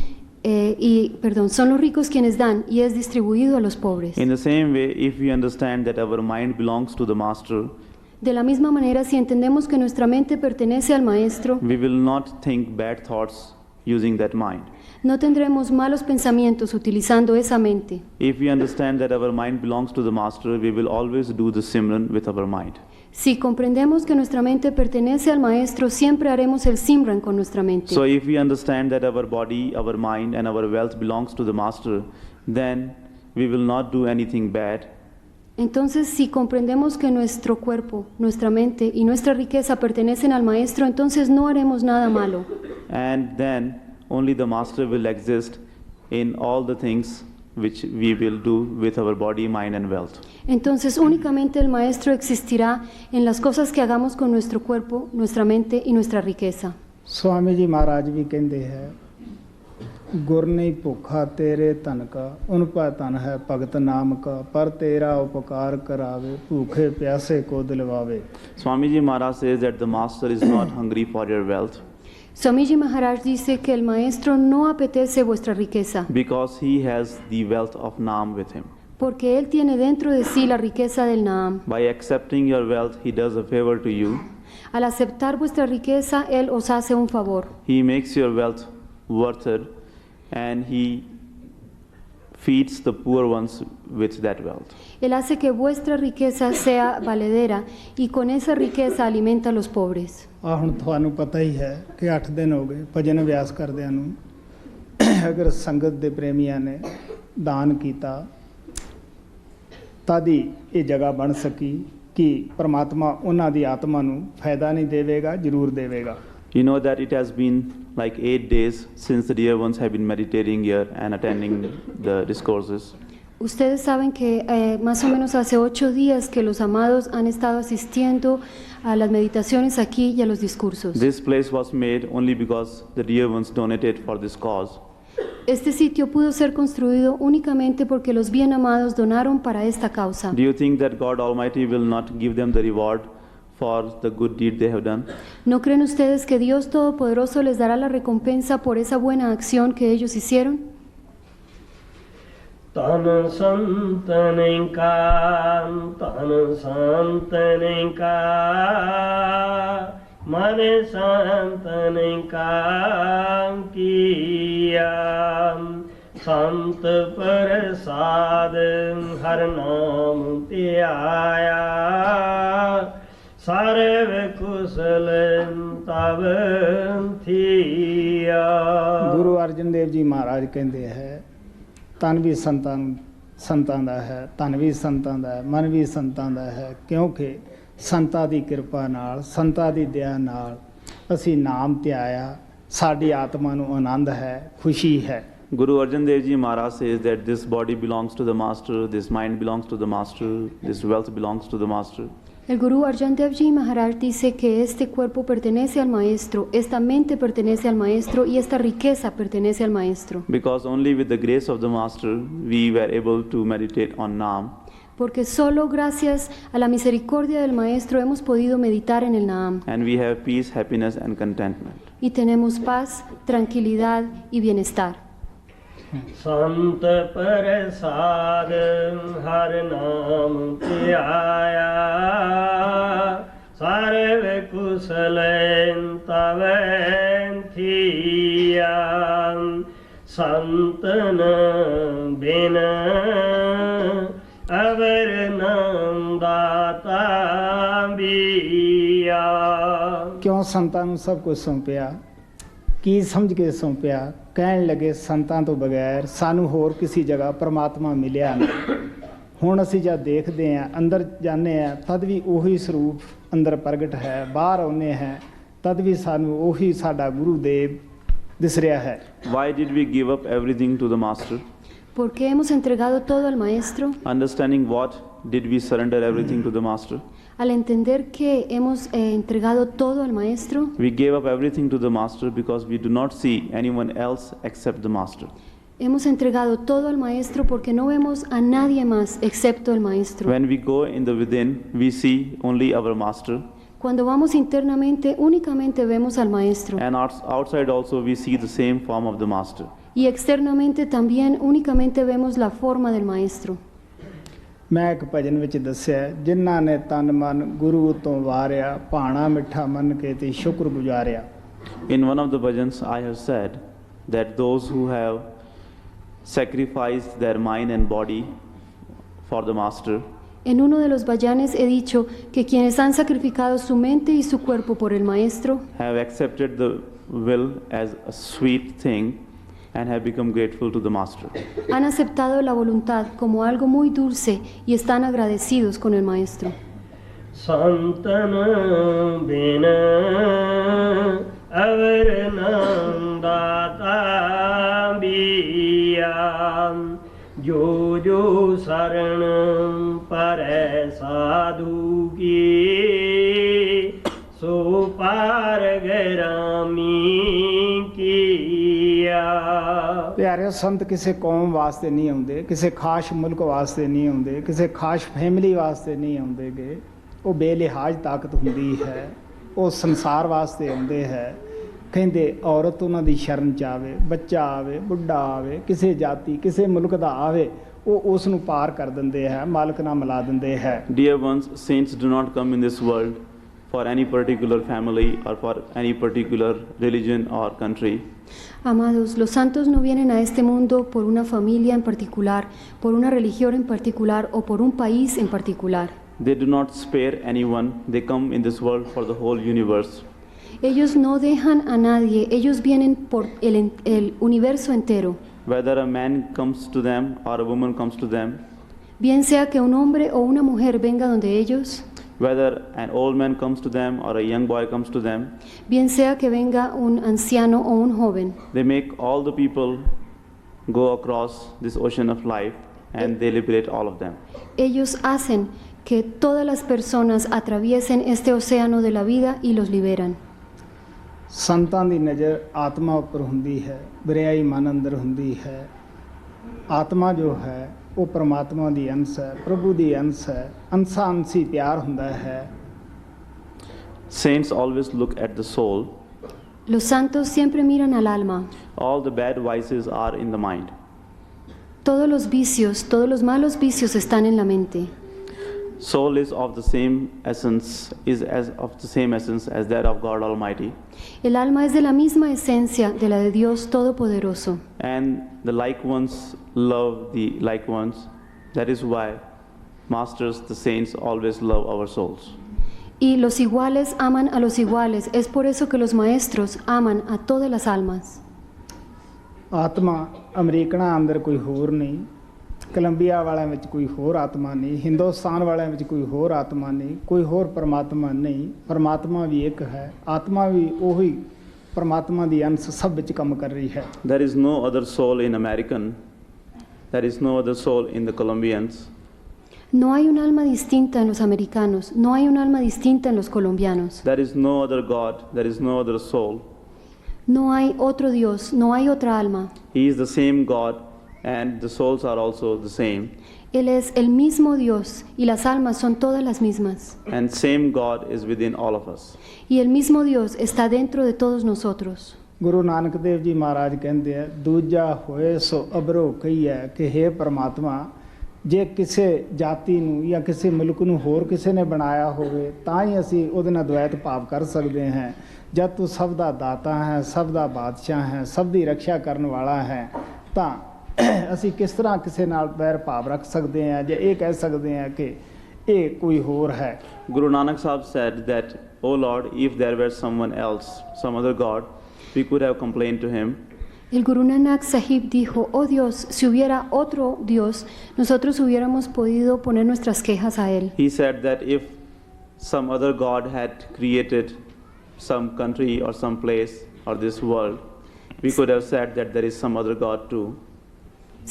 son los ricos quienes dan y es distribuido a los pobres. In the same way, if we understand that our mind belongs to the Master, De la misma manera, si entendemos que nuestra mente pertenece al maestro, we will not think bad thoughts using that mind. no tendremos malos pensamientos utilizando esa mente. If we understand that our mind belongs to the Master, we will always do the Simran with our mind. Si comprendemos que nuestra mente pertenece al maestro, siempre haremos el Simran con nuestra mente. So if we understand that our body, our mind and our wealth belongs to the Master, then we will not do anything bad. Entonces, si comprendemos que nuestro cuerpo, nuestra mente y nuestra riqueza pertenecen al maestro, entonces no haremos nada malo. And then only the Master will exist in all the things which we will do with our body, mind and wealth. Entonces únicamente el maestro existirá en las cosas que hagamos con nuestro cuerpo, nuestra mente y nuestra riqueza. Swami जी महाराज भी कहते हैं गुर नहीं भुखा तेरे तन का उन पा तन है भगत नाम का पर तेरा उपकार करावे भूखे प्यासे को दिलवावे. Swamiji Maharaj says that the Master is not hungry for your wealth Swamiji Maharaj dice que el maestro no apetece vuestra riqueza, because he has the wealth of Naam with him. porque él tiene dentro de sí la riqueza del Naam. By accepting your wealth, he does a favor to you. Al aceptar vuestra riqueza, él os hace un favor. He makes your wealth worth it and he feeds the poor ones with that wealth. Él hace que vuestra riqueza sea valedera y con esa riqueza alimenta a los pobres. ਆ ਹੁਣ ਤੁਹਾਨੂੰ ਪਤਾ ਹੀ ਹੈ ਕਿ 8 ਦਿਨ ਹੋ ਗਏ ਭਜਨ ਅਭਿਆਸ ਕਰਦਿਆਂ ਨੂੰ ਅਗਰ ਸੰਗਤ ਦੇ ਪ੍ਰੇਮੀਆਂ ਨੇ ਦਾਨ ਕੀਤਾ ਤਦ ਹੀ ਇਹ ਜਗ੍ਹਾ ਬਣ ਸਕੀ ਕਿ ਪਰਮਾਤਮਾ ਉਹਨਾਂ ਦੀ ਆਤਮਾ ਨੂੰ ਫਾਇਦਾ ਨਹੀਂ ਦੇਵੇਗਾ ਜ਼ਰੂਰ ਦੇਵੇਗਾ. You know that it has been like 8 days since the dear ones have been meditating here and attending the discourses. Ustedes saben que más o menos hace 8 días que los amados han estado asistiendo a las meditaciones aquí y a los discursos. This place was made only because the dear ones donated for this cause. Este sitio pudo ser construido únicamente porque los bien amados donaron para esta causa. Do you think that God Almighty will not give them the reward for the good deed they have done? ¿No creen ustedes que Dios Todopoderoso les dará la recompensa por esa buena acción que ellos hicieron? Tan santan ka mane santan ka kiya Sant prasad har naam ਧਿਆਇਆ ਸਰਵ ਕੁਸਲ ਤਵ ਥੀਆ। ਗੁਰੂ ਅਰਜਨ ਦੇਵ ਜੀ ਮਹਾਰਾਜ ਕਹਿੰਦੇ ਹੈ ਤਨ ਵੀ ਸੰਤਾਂ ਦਾ ਹੈ, ਧਨ ਵੀ ਸੰਤਾਂ ਦਾ ਹੈ, ਮਨ ਵੀ ਸੰਤਾਂ ਦਾ ਹੈ, ਕਿਉਂਕਿ ਸੰਤਾਂ ਦੀ ਕਿਰਪਾ ਨਾਲ, ਸੰਤਾਂ ਦੀ ਦਇਆ ਨਾਲ ਅਸੀਂ ਨਾਮ ਧਿਆਇਆ, ਸਾਡੀ ਆਤਮਾ ਨੂੰ ਆਨੰਦ ਹੈ, ਖੁਸ਼ੀ ਹੈ। Guru Arjan Dev Ji Maharaj says that this body belongs to the master, this mind belongs to the master, this wealth belongs to the master. El Gurú Arjan Dev Ji Maharaj dice que este cuerpo pertenece al maestro, esta mente pertenece al maestro y esta riqueza pertenece al maestro. Because only with the grace of the master we were able to meditate on Naam. Porque solo gracias a la misericordia del maestro hemos podido meditar en el Naam. And we have peace, happiness and contentment. Y tenemos paz, tranquilidad y bienestar. Sant prasad har naam ਧਿਆਇਆ ਸਰਵ ਕੁਸਲ ਤਵ ਥੀਆ ਸੰਤਨ ਬਿਨ ਅਵਰ ਨਾਮ ਦਾਤਾ ਬੀਆ। ਕਿਉਂ ਸੰਤਾਂ ਨੂੰ ਸਭ ਕੁਝ ਸੌਂਪਿਆ, ਕੀ ਸਮਝ ਕੇ ਸੌਂਪਿਆ? ਕਹਿਣ ਲੱਗੇ ਸੰਤਾਂ ਤੋਂ ਬਗੈਰ ਸਾਨੂੰ ਹੋਰ ਕਿਸੇ ਜਗ੍ਹਾ ਪਰਮਾਤਮਾ ਮਿਲਿਆ ਨਹੀਂ। ਹੁਣ ਅਸੀਂ ਜਦ ਦੇਖਦੇ ਹਾਂ, ਅੰਦਰ ਜਾਂਦੇ ਹਾਂ, ਤਦ ਵੀ ਉਹੀ ਸਰੂਪ ਅੰਦਰ ਪ੍ਰਗਟ ਹੈ, ਬਾਹਰ ਆਉਂਦੇ ਹਾਂ ਤਦ ਵੀ ਸਾਨੂੰ ਉਹੀ ਸਾਡਾ ਗੁਰੂ ਦੇਵ ਦਿਸ ਰਿਹਾ ਹੈ। Why did we give up everything to the master? Porque hemos entregado todo al maestro. Understanding what did we surrender everything to the master? Al entender que hemos entregado todo al maestro, We gave up everything to the master because we do not see anyone else except the master. hemos entregado todo al maestro porque no vemos a nadie más excepto el maestro. When we go in the within, we see only our master, Cuando vamos internamente, únicamente vemos al maestro. and outside also we see the same form of the master. Y externamente también únicamente vemos la forma del maestro. ਮੈਂ ਇੱਕ ਭਜਨ ਵਿੱਚ ਦੱਸਿਆ, ਜਿਨ੍ਹਾਂ ਨੇ ਤਨ ਮਨ ਗੁਰੂ ਤੋਂ ਵਾਰਿਆ, ਭਾਣਾ ਮਿੱਠਾ ਮੰਨ ਕੇ ਤੇ ਸ਼ੁਕਰ ਗੁਜ਼ਾਰਿਆ। In one of the bhajans I have said that those who have sacrificed their mind and body for the master En uno de los vayanes he dicho que quienes han sacrificado su mente y su cuerpo por el maestro have accepted the will as a sweet thing and have become grateful to the master. han aceptado la voluntad como algo muy dulce y están agradecidos con el maestro. ਸੰਤਨ ਬਿਨ ਅਵਰ ਨਾਮ ਦਾਤਾ ਬੀਆ ਜੋ ਜੋ ਸਰਣ ਪਰੈ ਸਾਧੂ ਕੀ ਸੋ ਪਾਰ ਗਰਾਮੀ ਕੀਆ। ਪਿਆਰਿਓ, ਸੰਤ ਕਿਸੇ ਕੌਮ ਵਾਸਤੇ ਨਹੀਂ ਆਉਂਦੇ, ਕਿਸੇ ਖਾਸ ਮੁਲਕ ਵਾਸਤੇ ਨਹੀਂ ਆਉਂਦੇ, ਕਿਸੇ ਖਾਸ ਫੈਮਿਲੀ ਵਾਸਤੇ ਨਹੀਂ ਆਉਂਦੇਗੇ। ਉਹ ਬੇਲਿਹਾਜ਼ ਤਾਕਤ ਹੁੰਦੀ ਹੈ, ਉਹ ਸੰਸਾਰ ਵਾਸਤੇ ਆਉਂਦੇ ਹੈ। ਕਹਿੰਦੇ ਔਰਤ ਉਹਨਾਂ ਦੀ ਸ਼ਰਨ 'ਚ ਆਵੇ, ਬੱਚਾ ਆਵੇ, ਬੁੱਢਾ ਆਵੇ, ਕਿਸੇ ਜਾਤੀ ਕਿਸੇ ਮੁਲਕ ਦਾ ਆਵੇ, ਉਹ ਉਸ ਨੂੰ ਪਾਰ ਕਰ ਦਿੰਦੇ ਹੈ, ਮਾਲਕ ਨਾਲ ਮਿਲਾ ਦਿੰਦੇ ਹੈ। Dear ones, saints do not come in this world for any particular family or for any particular religion or country. Amados, los santos no vienen a este mundo por una familia en particular, por una religión en particular o por un país en particular. They do not spare anyone. They come in this world for the whole universe. Ellos no dejan a nadie, ellos vienen por el universo entero. Whether a man comes to them or a woman comes to them, Bien sea que un hombre o una mujer venga donde ellos, whether an old man comes to them or a young boy comes to them, bien sea que venga un anciano o un joven, they make all the people go across this ocean of life and they liberate all of them. ellos hacen que todas las personas atraviesen este océano de la vida y los liberan. ਸੰਤਾਂ ਦੀ ਨਜ਼ਰ ਆਤਮਾ ਉੱਪਰ ਹੁੰਦੀ ਹੈ, ਬਰਿਆਈ ਮਨ ਅੰਦਰ ਹੁੰਦੀ ਹੈ। ਆਤਮਾ ਜੋ ਹੈ ਉਹ ਪਰਮਾਤਮਾ ਦੀ ਅੰਸ਼ ਹੈ, ਪ੍ਰਭੂ ਦੀ ਅੰਸ਼ ਹੈ, ਅੰਸ਼ਾ ਅੰਸ਼ੀ ਪਿਆਰ ਹੁੰਦਾ ਹੈ। Saints always look at the soul. Los santos siempre miran al alma. All the bad vices are in the mind. Todos los vicios, todos los malos vicios están en la mente. Soul is of the same essence, as that of God Almighty. El alma es de la misma esencia de la de Dios Todopoderoso. And the like ones love the like ones. That is why masters, the saints, always love our souls. Y los iguales aman a los iguales. Es por eso que los maestros aman a todas las almas. ਆਤਮਾ ਅਮਰੀਕਨਾਂ ਅੰਦਰ ਕੋਈ ਹੋਰ ਨਹੀਂ, ਕੋਲੰਬੀਆ ਵਾਲਿਆਂ ਵਿੱਚ ਕੋਈ ਹੋਰ ਆਤਮਾ ਨਹੀਂ, ਹਿੰਦੁਸਤਾਨ ਵਾਲਿਆਂ ਵਿੱਚ ਕੋਈ ਹੋਰ ਆਤਮਾ ਨਹੀਂ, ਕੋਈ ਹੋਰ ਪਰਮਾਤਮਾ ਨਹੀਂ। ਪਰਮਾਤਮਾ ਵੀ ਇੱਕ ਹੈ, ਆਤਮਾ ਵੀ ਉਹੀ ਪਰਮਾਤਮਾ ਦੀ ਅੰਸ਼ ਸਭ ਵਿੱਚ ਕੰਮ ਕਰ ਰਹੀ ਹੈ। There is no other soul in American. There is no other soul in the Colombians. No hay un alma distinta en los americanos, no hay un alma distinta en los colombianos. There is no other God. There is no other soul. No hay otro Dios, no hay otra alma. He is the same God, and the souls are also the same. Él es el mismo Dios y las almas son todas las mismas. And same God is within all of us. Y el mismo Dios está dentro de todos nosotros. Guru ਨਾਨਕ ਦੇਵ ਜੀ ਮਹਾਰਾਜ ਕਹਿੰਦੇ ਆ, ਦੂਜਾ ਹੋਏ ਸੋ ਅਬਰੋ ਕਹੀਐ ਕਿ ਹੇ ਪਰਮਾਤਮਾ, ਜੇ ਕਿਸੇ ਜਾਤੀ ਨੂੰ ਜਾਂ ਕਿਸੇ ਮੁਲਕ ਨੂੰ ਹੋਰ ਕਿਸੇ ਨੇ ਬਣਾਇਆ ਹੋਵੇ ਤਾਂ ਹੀ ਅਸੀਂ ਉਹਦੇ ਨਾਲ ਦੁਆਇਤ ਭਾਵ ਕਰ ਸਕਦੇ ਹਾਂ। ਜਦ ਤੂੰ ਸਭ ਦਾ ਦਾਤਾ ਹੈ, ਸਭ ਦਾ ਬਾਦਸ਼ਾਹ ਹੈ, ਸਭ ਦੀ ਰੱਖਿਆ ਕਰਨ ਵਾਲਾ ਹੈ, ਤਾਂ ਅਸੀਂ ਕਿਸ ਤਰ੍ਹਾਂ ਕਿਸੇ ਨਾਲ ਵੈਰ ਭਾਵ ਰੱਖ ਸਕਦੇ ਹਾਂ ਜਾਂ ਇਹ ਕਹਿ ਸਕਦੇ ਹਾਂ ਕਿ ਇਹ ਕੋਈ ਹੋਰ ਹੈ। Guru Nanak Sahib said that, "O Lord, if there were someone else, some other God, we could have complained to him." El Guru Nanak Sahib dijo, oh Dios, si hubiera otro Dios, nosotros hubiéramos podido poner nuestras quejas a Él. He said that if some other God had created some country or some place or this world, we could have said that there is some other God too.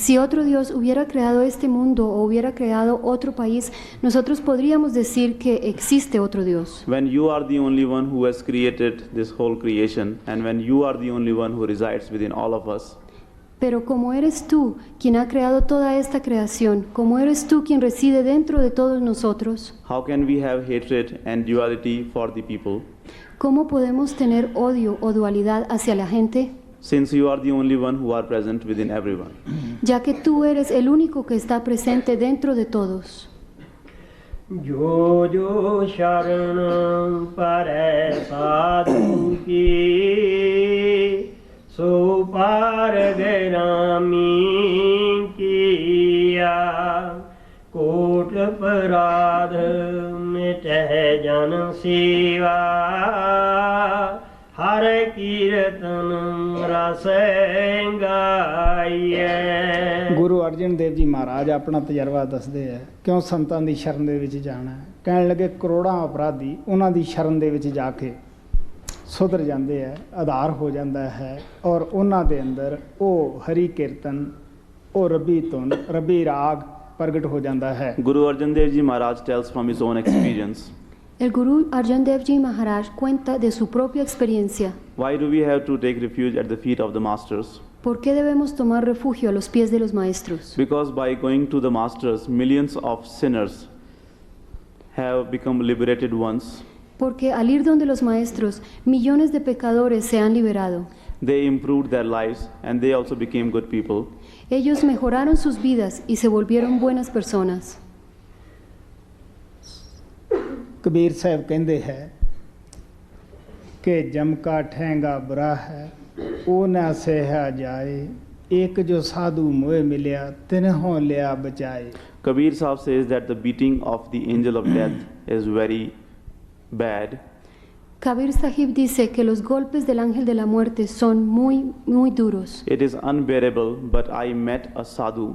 Si otro Dios hubiera creado este mundo o hubiera creado otro país, nosotros podríamos decir que existe otro Dios. When you are the only one who has created this whole creation, and when you are the only one who resides within all of us, pero como eres tú quien ha creado toda esta creación, como eres tú quien reside dentro de todos nosotros, how can we have hatred and duality for the people? ¿Cómo podemos tener odio o dualidad hacia la gente? Since you are the only one who are present within everyone. Ya que tú eres el único que está presente dentro de todos. जो जो शरण परै साधु की सो पार गरामी किया कोट अपराध मिटह जन सेवा हर कीर्तन रस गाइए। ਗੁਰੂ ਅਰਜਨ ਦੇਵ ਜੀ ਮਹਾਰਾਜ ਆਪਣਾ ਤਜਰਬਾ ਦੱਸਦੇ ਆ, ਕਿਉਂ ਸੰਤਾਂ ਦੀ ਸ਼ਰਨ ਦੇ ਵਿੱਚ ਜਾਣਾ। ਕਹਿਣ ਲੱਗੇ ਕਰੋੜਾਂ ਅਪਰਾਧੀ ਉਹਨਾਂ ਦੀ ਸ਼ਰਨ ਦੇ ਵਿੱਚ ਜਾ ਕੇ ਸੁਧਰ ਜਾਂਦੇ ਆ, ਆਧਾਰ ਹੋ ਜਾਂਦਾ ਹੈ, ਔਰ ਉਹਨਾਂ ਦੇ ਅੰਦਰ ਉਹ ਹਰੀ ਕੀਰਤਨ, ਉਹ ਰੱਬੀ ਧੁਨ, ਰੱਬੀ ਰਾਗ ਪ੍ਰਗਟ ਹੋ ਜਾਂਦਾ ਹੈ। Guru Arjan Dev Ji Maharaj tells from his own experience. El Guru Arjan Dev Ji Maharaj cuenta de su propia experiencia. Why do we have to take refuge at the feet of the masters? ¿Por qué debemos tomar refugio a los pies de los maestros? Because by going to the masters, millions of sinners have become liberated ones. Porque al ir donde los maestros, millones de pecadores se han liberado. They improved their lives and they also became good people. Ellos mejoraron sus vidas y se volvieron buenas personas. Kabir ਸਾਹਿਬ ਕਹਿੰਦੇ ਹੈ ਕਿ ਜਮ ਕਾ ਠਹਿੰਗਾ ਬੁਰਾ ਹੈ ਉਹ ਨਾ ਸਹਿਆ ਜਾਏ, ਇੱਕ ਜੋ ਸਾਧੂ ਮੋਏ ਮਿਲਿਆ ਤਿਨਹੋਂ ਲਿਆ ਬਚਾਏ। Kabir Sahib says that the beating of the angel of death is very bad. Kabir Sahib dice que los golpes del ángel de la muerte son muy duros. It is unbearable, but I met a sadhu.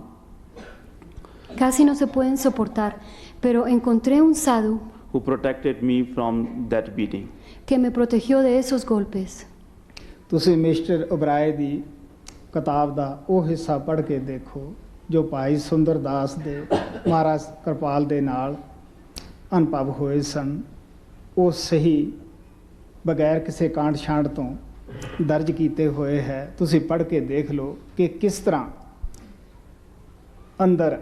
Casi no se pueden soportar, pero encontré un sadhu who protected me from that beating. Que me protegió de esos golpes. ਤੁਸੀਂ ਮਿਸਟਰ ਓਬਰਾਏ ਦੀ ਕਿਤਾਬ ਦਾ ਉਹ ਹਿੱਸਾ ਪੜ੍ਹ ਕੇ ਦੇਖੋ ਜੋ ਭਾਈ ਸੁੰਦਰ ਦਾਸ ਦੇ ਮਹਾਰਾਜ ਕਿਰਪਾਲ ਦੇ ਨਾਲ ਅਨੁਭਵ ਹੋਏ ਸਨ। ਉਹ ਸਹੀ ਬਗੈਰ ਕਿਸੇ ਕਾਂਟ ਛਾਂਟ ਤੋਂ ਦਰਜ ਕੀਤੇ ਹੋਏ ਹੈ। ਤੁਸੀਂ ਪੜ੍ਹ ਕੇ ਦੇਖ ਲਓ ਕਿ ਕਿਸ ਤਰ੍ਹਾਂ ਅੰਦਰ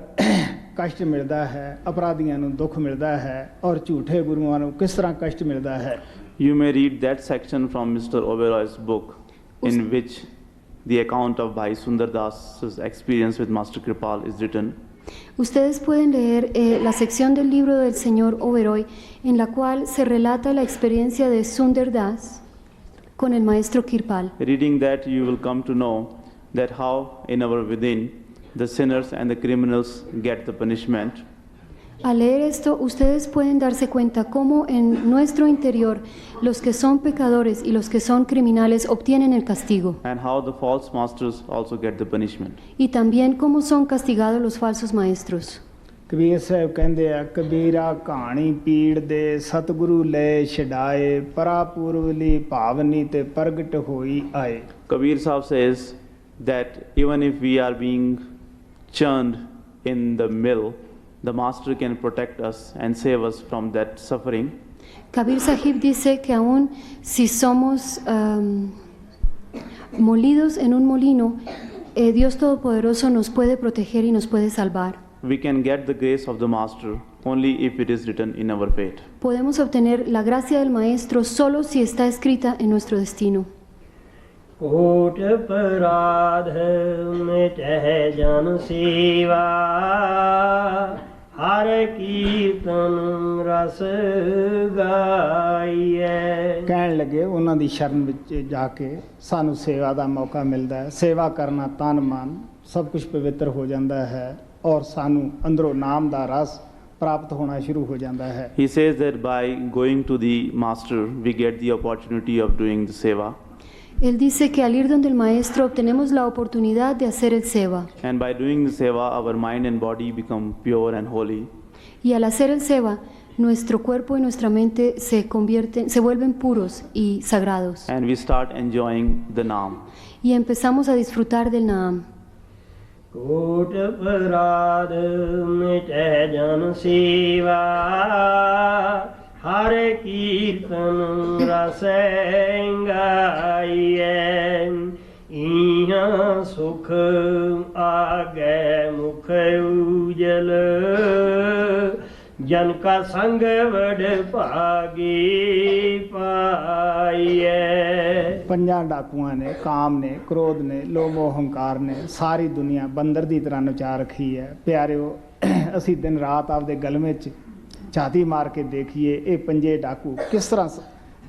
ਕਸ਼ਟ ਮਿਲਦਾ ਹੈ, ਅਪਰਾਧੀਆਂ ਨੂੰ ਦੁੱਖ ਮਿਲਦਾ ਹੈ, ਔਰ ਝੂਠੇ ਗੁਰੂਆਂ ਨੂੰ ਕਿਸ ਤਰ੍ਹਾਂ ਕਸ਼ਟ ਮਿਲਦਾ ਹੈ। You may read that section from Mr. Oberoy's book, in which the account of Bhai Sundar Das's experience with Master Kripal is written. Ustedes pueden leer la sección del libro del señor Oberoi en la cual se relata la experiencia de Sundar Das con el maestro Kirpal. Reading that, you will come to know that how in our within the sinners and the criminals get the punishment. Al leer esto, ustedes pueden darse cuenta cómo en nuestro interior los que son pecadores y los que son criminales obtienen el castigo. And how the false masters also get the punishment. Y también cómo son castigados los falsos maestros. Kabir ਸਾਹਿਬ ਕਹਿੰਦੇ ਆ ਕਬੀਰਾ ਕਹਾਣੀ ਪੀੜ ਦੇ ਸਤਿਗੁਰੂ ਲੈ ਛਡਾਏ ਪਰਾਪੂਰਵਲੀ ਭਾਵਨੀ ਤੇ ਪ੍ਰਗਟ ਹੋਈ ਆਏ. Kabir Sahib says that even if we are being churned in the mill, the master can protect us and save us from that suffering. Kabir Sahib dice que aún si somos molidos en un molino, Dios Todopoderoso nos puede proteger y nos puede salvar. We can get the grace of the master only if it is written in our fate. Podemos obtener la gracia del Maestro solo si está escrita en nuestro destino. कोट अपराध मिटह जन सेवा हर कीर्तन रस गाइए. ਕਹਿਣ ਲੱਗੇ ਉਹਨਾਂ ਦੀ ਸ਼ਰਨ ਵਿੱਚ ਜਾ ਕੇ ਸਾਨੂੰ ਸੇਵਾ ਦਾ ਮੌਕਾ ਮਿਲਦਾ ਹੈ. ਸੇਵਾ ਕਰਨਾ ਤਨ ਮਨ ਸਭ ਕੁਝ ਪਵਿੱਤਰ ਹੋ ਜਾਂਦਾ ਹੈ ਔਰ ਸਾਨੂੰ ਅੰਦਰੋਂ ਨਾਮ ਦਾ ਰਸ ਪ੍ਰਾਪਤ ਹੋਣਾ ਸ਼ੁਰੂ ਹੋ ਜਾਂਦਾ ਹੈ. He says that by going to the master, we get the opportunity of doing the seva. Él dice que al ir donde el Maestro obtenemos la oportunidad de hacer el seva. And by doing the seva, our mind and body become pure and holy. Y al hacer el seva, nuestro cuerpo y nuestra mente se vuelven puros y sagrados. And we start enjoying the Naam. Y empezamos a disfrutar del Naam. कोट अपराध मिटह जन सेवा हर कीर्तन रस गाइए. इहाँ सुख आगे मुख उजल जन का संग वड भागी पाइए. ਪੰਜਾਂ ਡਾਕੂਆਂ ਨੇ ਕਾਮ ਨੇ ਕ੍ਰੋਧ ਨੇ ਲੋਭ ਮੋਹ ਹੰਕਾਰ ਨੇ ਸਾਰੀ ਦੁਨੀਆ ਬੰਦਰ ਦੀ ਤਰ੍ਹਾਂ ਨਚਾ ਰੱਖੀ ਹੈ. ਪਿਆਰਿਓ, ਅਸੀਂ ਦਿਨ ਰਾਤ ਆਪਦੇ ਗਲਮੇ 'ਚ ਛਾਤੀ ਮਾਰ ਕੇ ਦੇਖੀਏ ਇਹ ਪੰਜੇ ਡਾਕੂ ਕਿਸ ਤਰ੍ਹਾਂ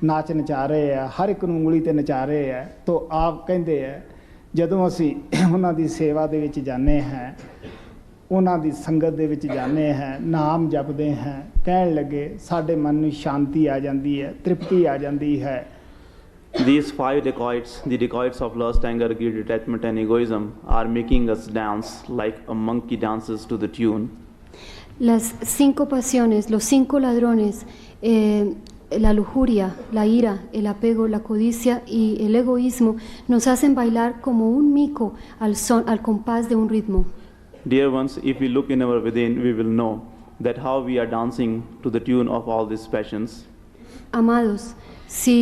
ਨਾਚ ਨਚਾ ਰਹੇ ਆ, ਹਰ ਇੱਕ ਨੂੰ ਉਂਗਲੀ 'ਤੇ ਨਚਾ ਰਹੇ ਆ. ਤੋ ਆਪ ਕਹਿੰਦੇ ਆ ਜਦੋਂ ਅਸੀਂ ਉਹਨਾਂ ਦੀ ਸੇਵਾ ਦੇ ਵਿੱਚ ਜਾਂਦੇ ਹਾਂ, ਉਹਨਾਂ ਦੀ ਸੰਗਤ ਦੇ ਵਿੱਚ ਜਾਂਦੇ ਹਾਂ, ਨਾਮ ਜਪਦੇ ਹਾਂ, ਕਹਿਣ ਲੱਗੇ ਸਾਡੇ ਮਨ ਨੂੰ ਸ਼ਾਂਤੀ ਆ ਜਾਂਦੀ ਹੈ, ਤ੍ਰਿਪਤੀ ਆ ਜਾਂਦੀ ਹੈ. These five dacoits, the dacoits of lust, anger, greed, detachment and egoism, are making us dance like a monkey dances to the tune. Las 5 pasiones, los 5 ladrones, la lujuria, la ira, el apego, la codicia y el egoísmo nos hacen bailar como un mico al compás de un ritmo. Dear ones, if we look in our within, we will know that how we are dancing to the tune of all these passions. Amados, si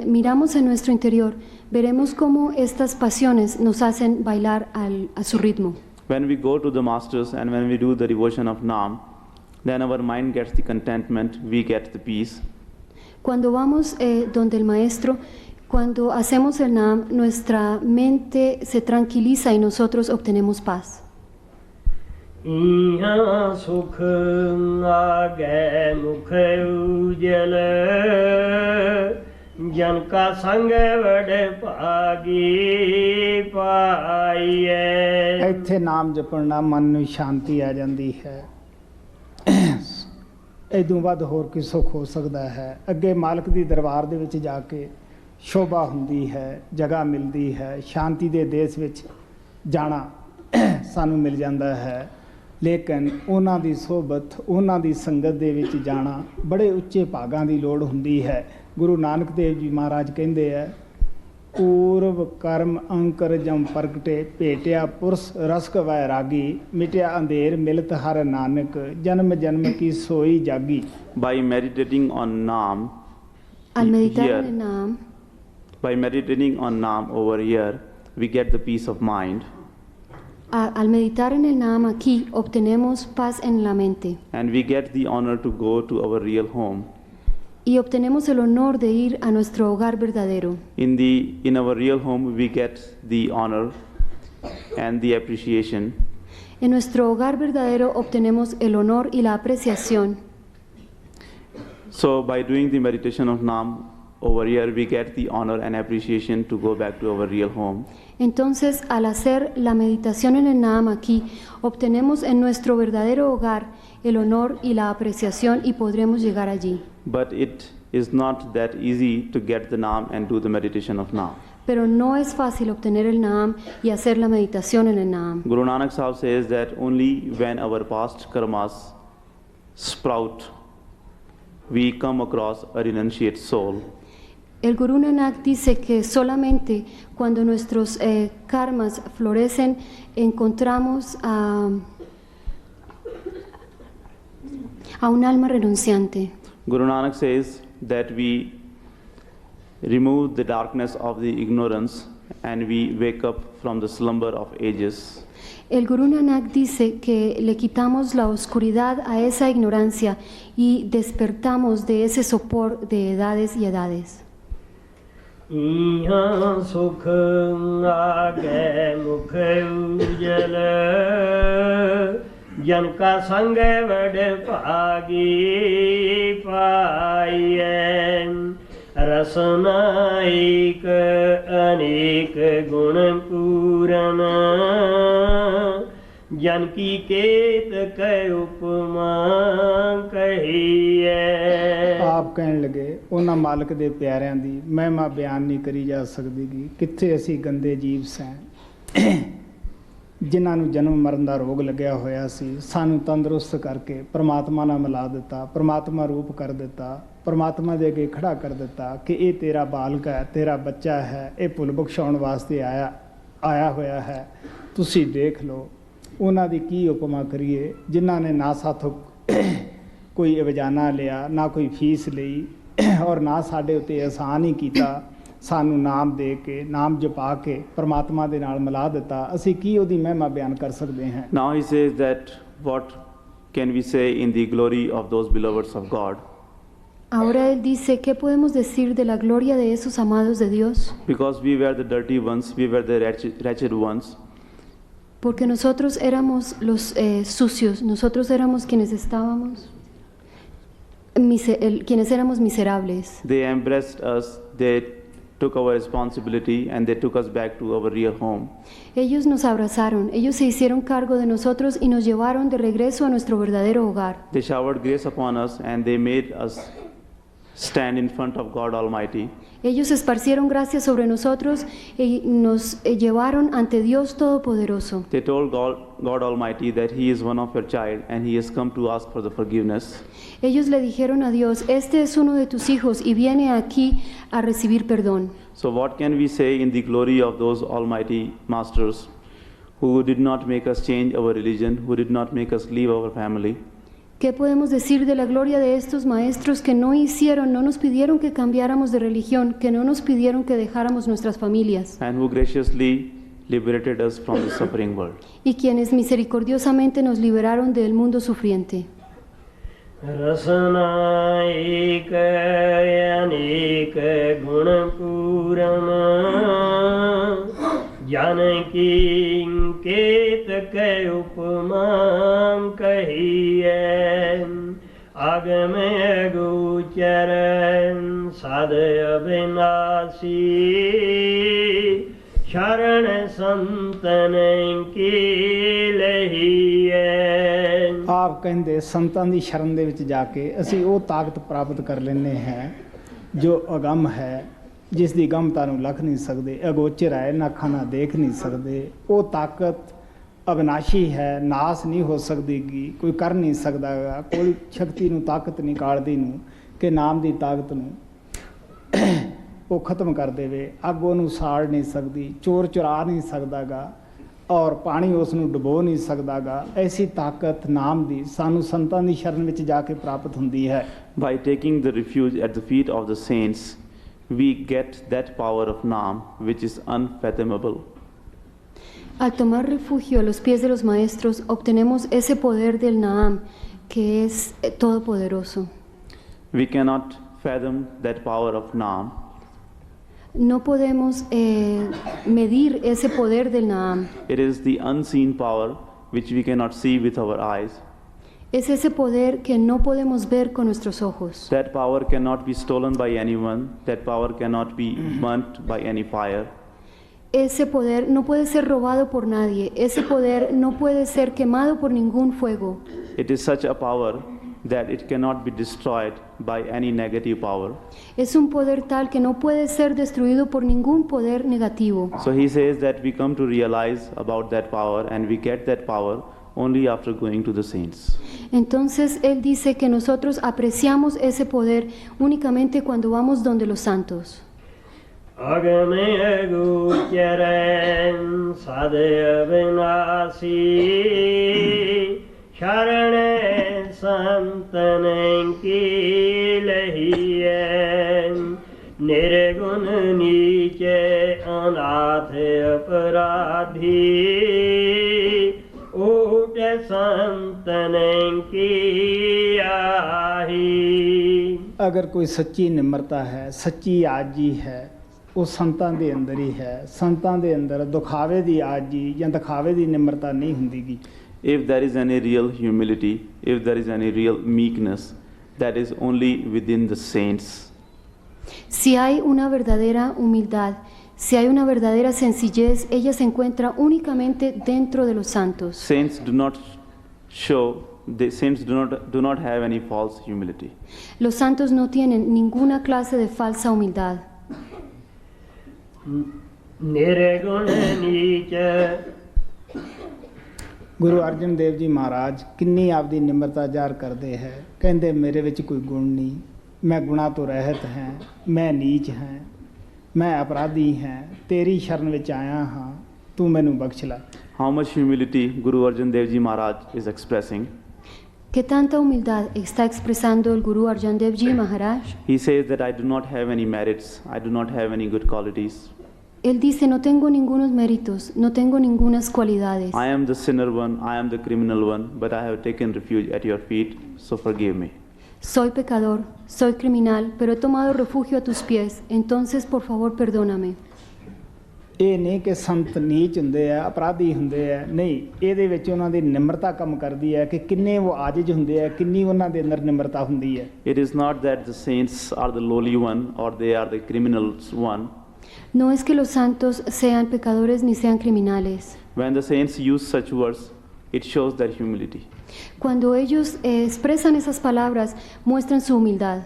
miramos en nuestro interior, veremos cómo estas pasiones nos hacen bailar a su ritmo. When we go to the masters and when we do the devotion of Naam, then our mind gets the contentment, we get the peace. Cuando vamos donde el Maestro, cuando hacemos el Naam, nuestra mente se tranquiliza y nosotros obtenemos paz. इहाँ सुख आगे मुख उजल जन का संग वड भागी पाइए. ਇੱਥੇ ਨਾਮ ਜਪਣ ਨਾਲ ਮਨ ਨੂੰ ਸ਼ਾਂਤੀ ਆ ਜਾਂਦੀ ਹੈ. ਇਦੋਂ ਵੱਧ ਹੋਰ ਕੀ ਸੁੱਖ ਹੋ ਸਕਦਾ ਹੈ. ਅੱਗੇ ਮਾਲਕ ਦੀ ਦਰਬਾਰ ਦੇ ਵਿੱਚ ਜਾ ਕੇ ਸ਼ੋਭਾ ਹੁੰਦੀ ਹੈ, ਜਗ੍ਹਾ ਮਿਲਦੀ ਹੈ, ਸ਼ਾਂਤੀ ਦੇ ਦੇਸ਼ ਵਿੱਚ ਜਾਣਾ ਸਾਨੂੰ ਮਿਲ ਜਾਂਦਾ ਹੈ. ਲੇਕਿਨ ਉਹਨਾਂ ਦੀ ਸੋਬਤ, ਉਹਨਾਂ ਦੀ ਸੰਗਤ ਦੇ ਵਿੱਚ ਜਾਣਾ ਬੜੇ ਉੱਚੇ ਭਾਗਾਂ ਦੀ ਲੋੜ ਹੁੰਦੀ ਹੈ. ਗੁਰੂ ਨਾਨਕ ਦੇਵ ਜੀ ਮਹਾਰਾਜ ਕਹਿੰਦੇ ਹੈ, ਪੂਰਵ ਕਰਮ ਅੰਕਰ ਜਮ ਪ੍ਰਗਟੇ ਭੇਟਿਆ ਪੁਰਸ਼ ਰਸਕ ਵੈਰਾਗੀ ਮਿਟਿਆ ਅੰਧੇਰ ਮਿਲਤ ਹਰ ਨਾਨਕ ਜਨਮ ਜਨਮ ਕੀ ਸੋਈ ਜਾਗੀ. By meditating on Naam, Al meditar here, en el Naam, by meditating on Naam over here, we get the peace of mind. al meditar en el Naam aquí, obtenemos paz en la mente. And we get the honor to go to our real home. y obtenemos el honor de ir a nuestro hogar verdadero. In our real home, we get the honor and the appreciation. En nuestro hogar verdadero obtenemos el honor y la apreciación. So by doing the meditation of Nam over here, we get the honor and appreciation to go back to our real home. Entonces, al hacer la meditación en el Naam aquí, obtenemos en nuestro verdadero hogar el honor y la apreciación y podremos llegar allí. But it is not that easy to get the Nam and do the meditation of Nam. Pero no es fácil obtener el Naam y hacer la meditación en el Naam. Guru Nanak Sahib says that only when our past karmas sprout, we come across a renunciate soul. El Gurú Nanak dice que solamente cuando nuestros karmas florecen, encontramos a un alma renunciante. Guru Nanak says that we remove the darkness of the ignorance and we wake up from the slumber of ages. El Gurú Nanak dice que le quitamos la oscuridad a esa ignorancia y despertamos de ese sopor de edades y edades. Ihan sukh age mukh ujal jan ka sang vad bhagi paiye rasana ek anek gun purana jan ki ket kay upma kahiye। ਆਪ ਕਹਿਣ ਲੱਗੇ ਉਹਨਾਂ ਮਾਲਕ ਦੇ ਪਿਆਰਿਆਂ ਦੀ ਮਹਿਮਾ ਬਿਆਨ ਨਹੀਂ ਕਰੀ ਜਾ ਸਕਦੀ ਗੀ। ਕਿੱਥੇ ਅਸੀਂ ਗੰਦੇ ਜੀਵ ਸੈਂ ਜਿਨ੍ਹਾਂ ਨੂੰ ਜਨਮ ਮਰਨ ਦਾ ਰੋਗ ਲੱਗਿਆ ਹੋਇਆ ਸੀ, ਸਾਨੂੰ ਤੰਦਰੁਸਤ ਕਰਕੇ ਪ੍ਰਮਾਤਮਾ ਨਾਲ ਮਿਲਾ ਦਿੱਤਾ, ਪ੍ਰਮਾਤਮਾ ਰੂਪ ਕਰ ਦਿੱਤਾ, ਪ੍ਰਮਾਤਮਾ ਦੇ ਅੱਗੇ ਖੜਾ ਕਰ ਦਿੱਤਾ ਕਿ ਇਹ ਤੇਰਾ ਬਾਲਕ ਹੈ, ਤੇਰਾ ਬੱਚਾ ਹੈ, ਇਹ ਭੁੱਲ ਬਖਸ਼ਾਉਣ ਵਾਸਤੇ ਆਇਆ ਹੋਇਆ ਹੈ, ਤੁਸੀਂ ਦੇਖ ਲਓ। ਉਹਨਾਂ ਦੀ ਕੀ ਉਪਮਾ ਕਰੀਏ ਜਿਨ੍ਹਾਂ ਨੇ ਨਾ ਸਾਥੋਂ ਕੋਈ ਅਵਜਾਨਾ ਲਿਆ, ਨਾ ਕੋਈ ਫੀਸ ਲਈ ਔਰ ਨਾ ਸਾਡੇ ਉੱਤੇ ਆਸਾਨ ਹੀ ਕੀਤਾ, ਸਾਨੂੰ ਨਾਮ ਦੇ ਕੇ ਨਾਮ ਜਪਾ ਕੇ ਪਰਮਾਤਮਾ ਦੇ ਨਾਲ ਮਿਲਾ ਦਿੱਤਾ। ਅਸੀਂ ਕੀ ਉਹਦੀ ਮਹਿਮਾ ਬਿਆਨ ਕਰ ਸਕਦੇ ਹਾਂ। Now he says that what can we say in the glory of those beloveds of God? Ahora él dice, ¿qué podemos decir de la gloria de esos amados de Dios? Because we were the dirty ones, we were the wretched ones. Porque nosotros éramos los sucios, nosotros éramos quienes estábamos, quienes éramos miserables. They embraced us, they took our responsibility and they took us back to our real home. Ellos nos abrazaron, ellos se hicieron cargo de nosotros y nos llevaron de regreso a nuestro verdadero hogar. They showered grace upon us and they made us stand in front of God Almighty. Ellos esparcieron gracia sobre nosotros y nos llevaron ante Dios Todopoderoso. They told God Almighty that He is one of your child and He has come to ask for the forgiveness. Ellos le dijeron a Dios, este es uno de tus hijos y viene aquí a recibir perdón. So what can we say in the glory of those almighty masters who did not make us change our religion, who did not make us leave our family? ¿Qué podemos decir de la gloria de estos maestros que no nos pidieron que cambiáramos de religión, que no nos pidieron que dejáramos nuestras familias? And who graciously liberated us from the suffering world. Y quienes misericordiosamente nos liberaron del mundo sufriente. Rasana ek anek gun purana janaki ket kay upma kahiye agame gucharan sad abhinasi sharan santan ki lahiye। ਆਪ ਕਹਿੰਦੇ ਸੰਤਾਂ ਦੀ ਸ਼ਰਨ ਦੇ ਵਿੱਚ ਜਾ ਕੇ ਅਸੀਂ ਉਹ ਤਾਕਤ ਪ੍ਰਾਪਤ ਕਰ ਲੈਂਦੇ ਹਾਂ ਜੋ ਅਗੰਮ ਹੈ, ਜਿਸ ਦੀ ਗੰਮਤਾ ਨੂੰ ਲੱਖ ਨਹੀਂ ਸਕਦੇ, ਅਗੋਚਰ ਹੈ, ਨਾ ਅੱਖਾਂ ਨਾਲ ਦੇਖ ਨਹੀਂ ਸਕਦੇ। ਉਹ ਤਾਕਤ ਅਵਿਨਾਸ਼ੀ ਹੈ, ਨਾਸ ਨਹੀਂ ਹੋ ਸਕਦੀਗੀ, ਕੋਈ ਕਰ ਨਹੀਂ ਸਕਦਾਗਾ, ਕੋਈ ਸ਼ਕਤੀ ਨੂੰ ਤਾਕਤ ਨਹੀਂ ਕਾੜਦੀ ਨੂੰ ਕਿ ਨਾਮ ਦੀ ਤਾਕਤ ਨੂੰ ਉਹ ਖਤਮ ਕਰ ਦੇਵੇ। ਅੱਗ ਉਹਨੂੰ ਸਾੜ ਨਹੀਂ ਸਕਦੀ, ਚੋਰ ਚੁਰਾ ਨਹੀਂ ਸਕਦਾਗਾ ਔਰ ਪਾਣੀ ਉਸ ਨੂੰ ਡੁਬੋ ਨਹੀਂ ਸਕਦਾਗਾ। ਐਸੀ ਤਾਕਤ ਨਾਮ ਦੀ ਸਾਨੂੰ ਸੰਤਾਂ ਦੀ ਸ਼ਰਨ ਵਿੱਚ ਜਾ ਕੇ ਪ੍ਰਾਪਤ ਹੁੰਦੀ ਹੈ। By taking the refuge at the feet of the saints, we get that power of Nam which is unfathomable. Al tomar refugio a los pies de los maestros, obtenemos ese poder del Naam que es todopoderoso. We cannot fathom that power of Naam. No podemos medir ese poder del Naam. It is the unseen power which we cannot see with our eyes. Es ese poder que no podemos ver con nuestros ojos. That power cannot be stolen by anyone. That power cannot be burnt by any fire. Ese poder no puede ser robado por nadie. Ese poder no puede ser quemado por ningún fuego. It is such a power that it cannot be destroyed by any negative power. Es un poder tal que no puede ser destruido por ningún poder negativo. So he says that we come to realize about that power, and we get that power only after going to the saints. Entonces él dice que nosotros apreciamos ese poder únicamente cuando vamos donde los santos. Agame agutyaren sadya vinasi sharane santanen ki lahiyen nirgun niche anathe aparadhi ute santanen ki ahi. अगर कोई सच्ची निम्रता है, सच्ची आजी है, ਉਹ ਸੰਤਾਂ ਦੇ ਅੰਦਰ ਹੀ ਹੈ। ਸੰਤਾਂ ਦੇ ਅੰਦਰ ਦਿਖਾਵੇ ਦੀ ਆਜੀ ਜਾਂ ਦਿਖਾਵੇ ਦੀ ਨਿਮਰਤਾ ਨਹੀਂ ਹੁੰਦੀਗੀ। If there is any real humility, if there is any real meekness, that is only within the saints. Si hay una verdadera humildad, si hay una verdadera sencillez, ella se encuentra únicamente dentro de los santos. Saints do not show, the saints do not have any false humility. Los santos no tienen ninguna clase de falsa humildad. Nirgun niche. Guru ਅਰਜਨ ਦੇਵ ਜੀ ਮਹਾਰਾਜ ਕਿੰਨੀ ਆਪਦੀ ਨਿਮਰਤਾ ਜ਼ਾਹਰ ਕਰਦੇ ਹੈ। ਕਹਿੰਦੇ ਮੇਰੇ ਵਿੱਚ ਕੋਈ ਗੁਣ ਨਹੀਂ, ਮੈਂ ਗੁਣਾ ਤੋਂ ਰਹਿਤ ਹਾਂ, ਮੈਂ ਨੀਚ ਹਾਂ, ਮੈਂ ਅਪਰਾਧੀ ਹਾਂ, ਤੇਰੀ ਸ਼ਰਨ ਵਿੱਚ ਆਇਆ ਹਾਂ, ਤੂੰ ਮੈਨੂੰ ਬਖਸ਼ ਲੈ। How much humility Guru Arjan Dev Ji Maharaj is expressing? ¿Qué tanta humildad está expresando el Guru Arjan Dev Ji Maharaj? He says that I do not have any merits, I do not have any good qualities. Él dice, no tengo ningunos méritos, no tengo ningunas cualidades. I am the sinner one, I am the criminal one, but I have taken refuge at your feet, so forgive me. Soy pecador, soy criminal, pero he tomado refugio a tus pies, entonces por favor perdóname. ਇਹ ਨਹੀਂ ਕਿ ਸੰਤ ਨੀਚ ਹੁੰਦੇ ਆ, ਅਪਰਾਧੀ ਹੁੰਦੇ ਆ, ਨਹੀਂ, ਇਹਦੇ ਵਿੱਚ ਉਹਨਾਂ ਦੀ ਨਿਮਰਤਾ ਕੰਮ ਕਰਦੀ ਹੈ ਕਿ ਕਿੰਨੇ ਉਹ ਆਜਿਜ਼ ਹੁੰਦੇ ਆ, ਕਿੰਨੀ ਉਹਨਾਂ ਦੇ ਅੰਦਰ ਨਿਮਰਤਾ ਹੁੰਦੀ ਹੈ। It is not that the saints are the lowly one or they are the criminals one. No es que los santos sean pecadores ni sean criminales. When the saints use such words, it shows their humility. Cuando ellos expresan esas palabras, muestran su humildad.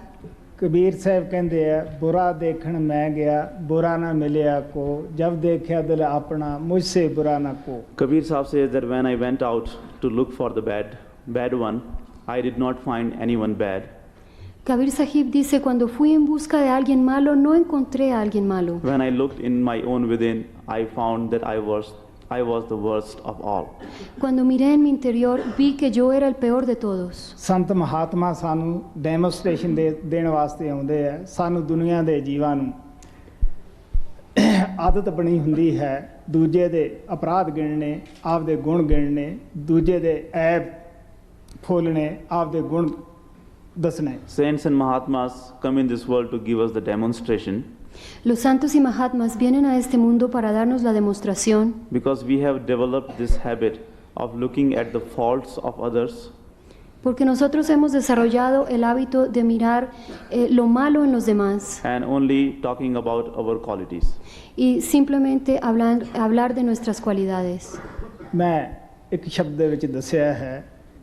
Kabir ਸਾਹਿਬ ਕਹਿੰਦੇ ਆ, ਬੁਰਾ ਦੇਖਣ ਮੈਂ ਗਿਆ, ਬੁਰਾ ਨਾ ਮਿਲਿਆ ਕੋ, ਜਬ ਦੇਖਿਆ ਦਿਲ ਆਪਣਾ, ਮੁਝਸੇ ਬੁਰਾ ਨਾ ਕੋ। Kabir Sahib says that when I went out to look for the bad one, I did not find anyone bad. Kabir Sahib dice, cuando fui en busca de alguien malo, no encontré a alguien malo. When I looked in my own within, I found that I was the worst of all. Cuando miré en mi interior, vi que yo era el peor de todos. ਸੰਤ ਮਹਾਤਮਾ ਸਾਨੂੰ ਡੈਮੋਸਟ੍ਰੇਸ਼ਨ ਦੇਣ ਵਾਸਤੇ ਆਉਂਦੇ ਆ। ਸਾਨੂੰ ਦੁਨੀਆ ਦੇ ਜੀਵਾਂ ਨੂੰ ਆਦਤ ਬਣੀ ਹੁੰਦੀ ਹੈ ਦੂਜੇ ਦੇ ਅਪਰਾਧ ਗਿਣਨੇ, ਆਪਦੇ ਗੁਣ ਗਿਣਨੇ, ਦੂਜੇ ਦੇ ਐਬ ਫੋਲਣੇ, ਆਪਦੇ ਗੁਣ ਦੱਸਣੇ। Saints and Mahatmas come in this world to give us the demonstration. Los santos y mahatmas vienen a este mundo para darnos la demostración. Because we have developed this habit of looking at the faults of others. Porque nosotros hemos desarrollado el hábito de mirar lo malo en los demás. And only talking about our qualities. Y simplemente hablar de nuestras cualidades. ਮੈਂ ਇੱਕ ਸ਼ਬਦ ਦੇ ਵਿੱਚ ਦੱਸਿਆ ਹੈ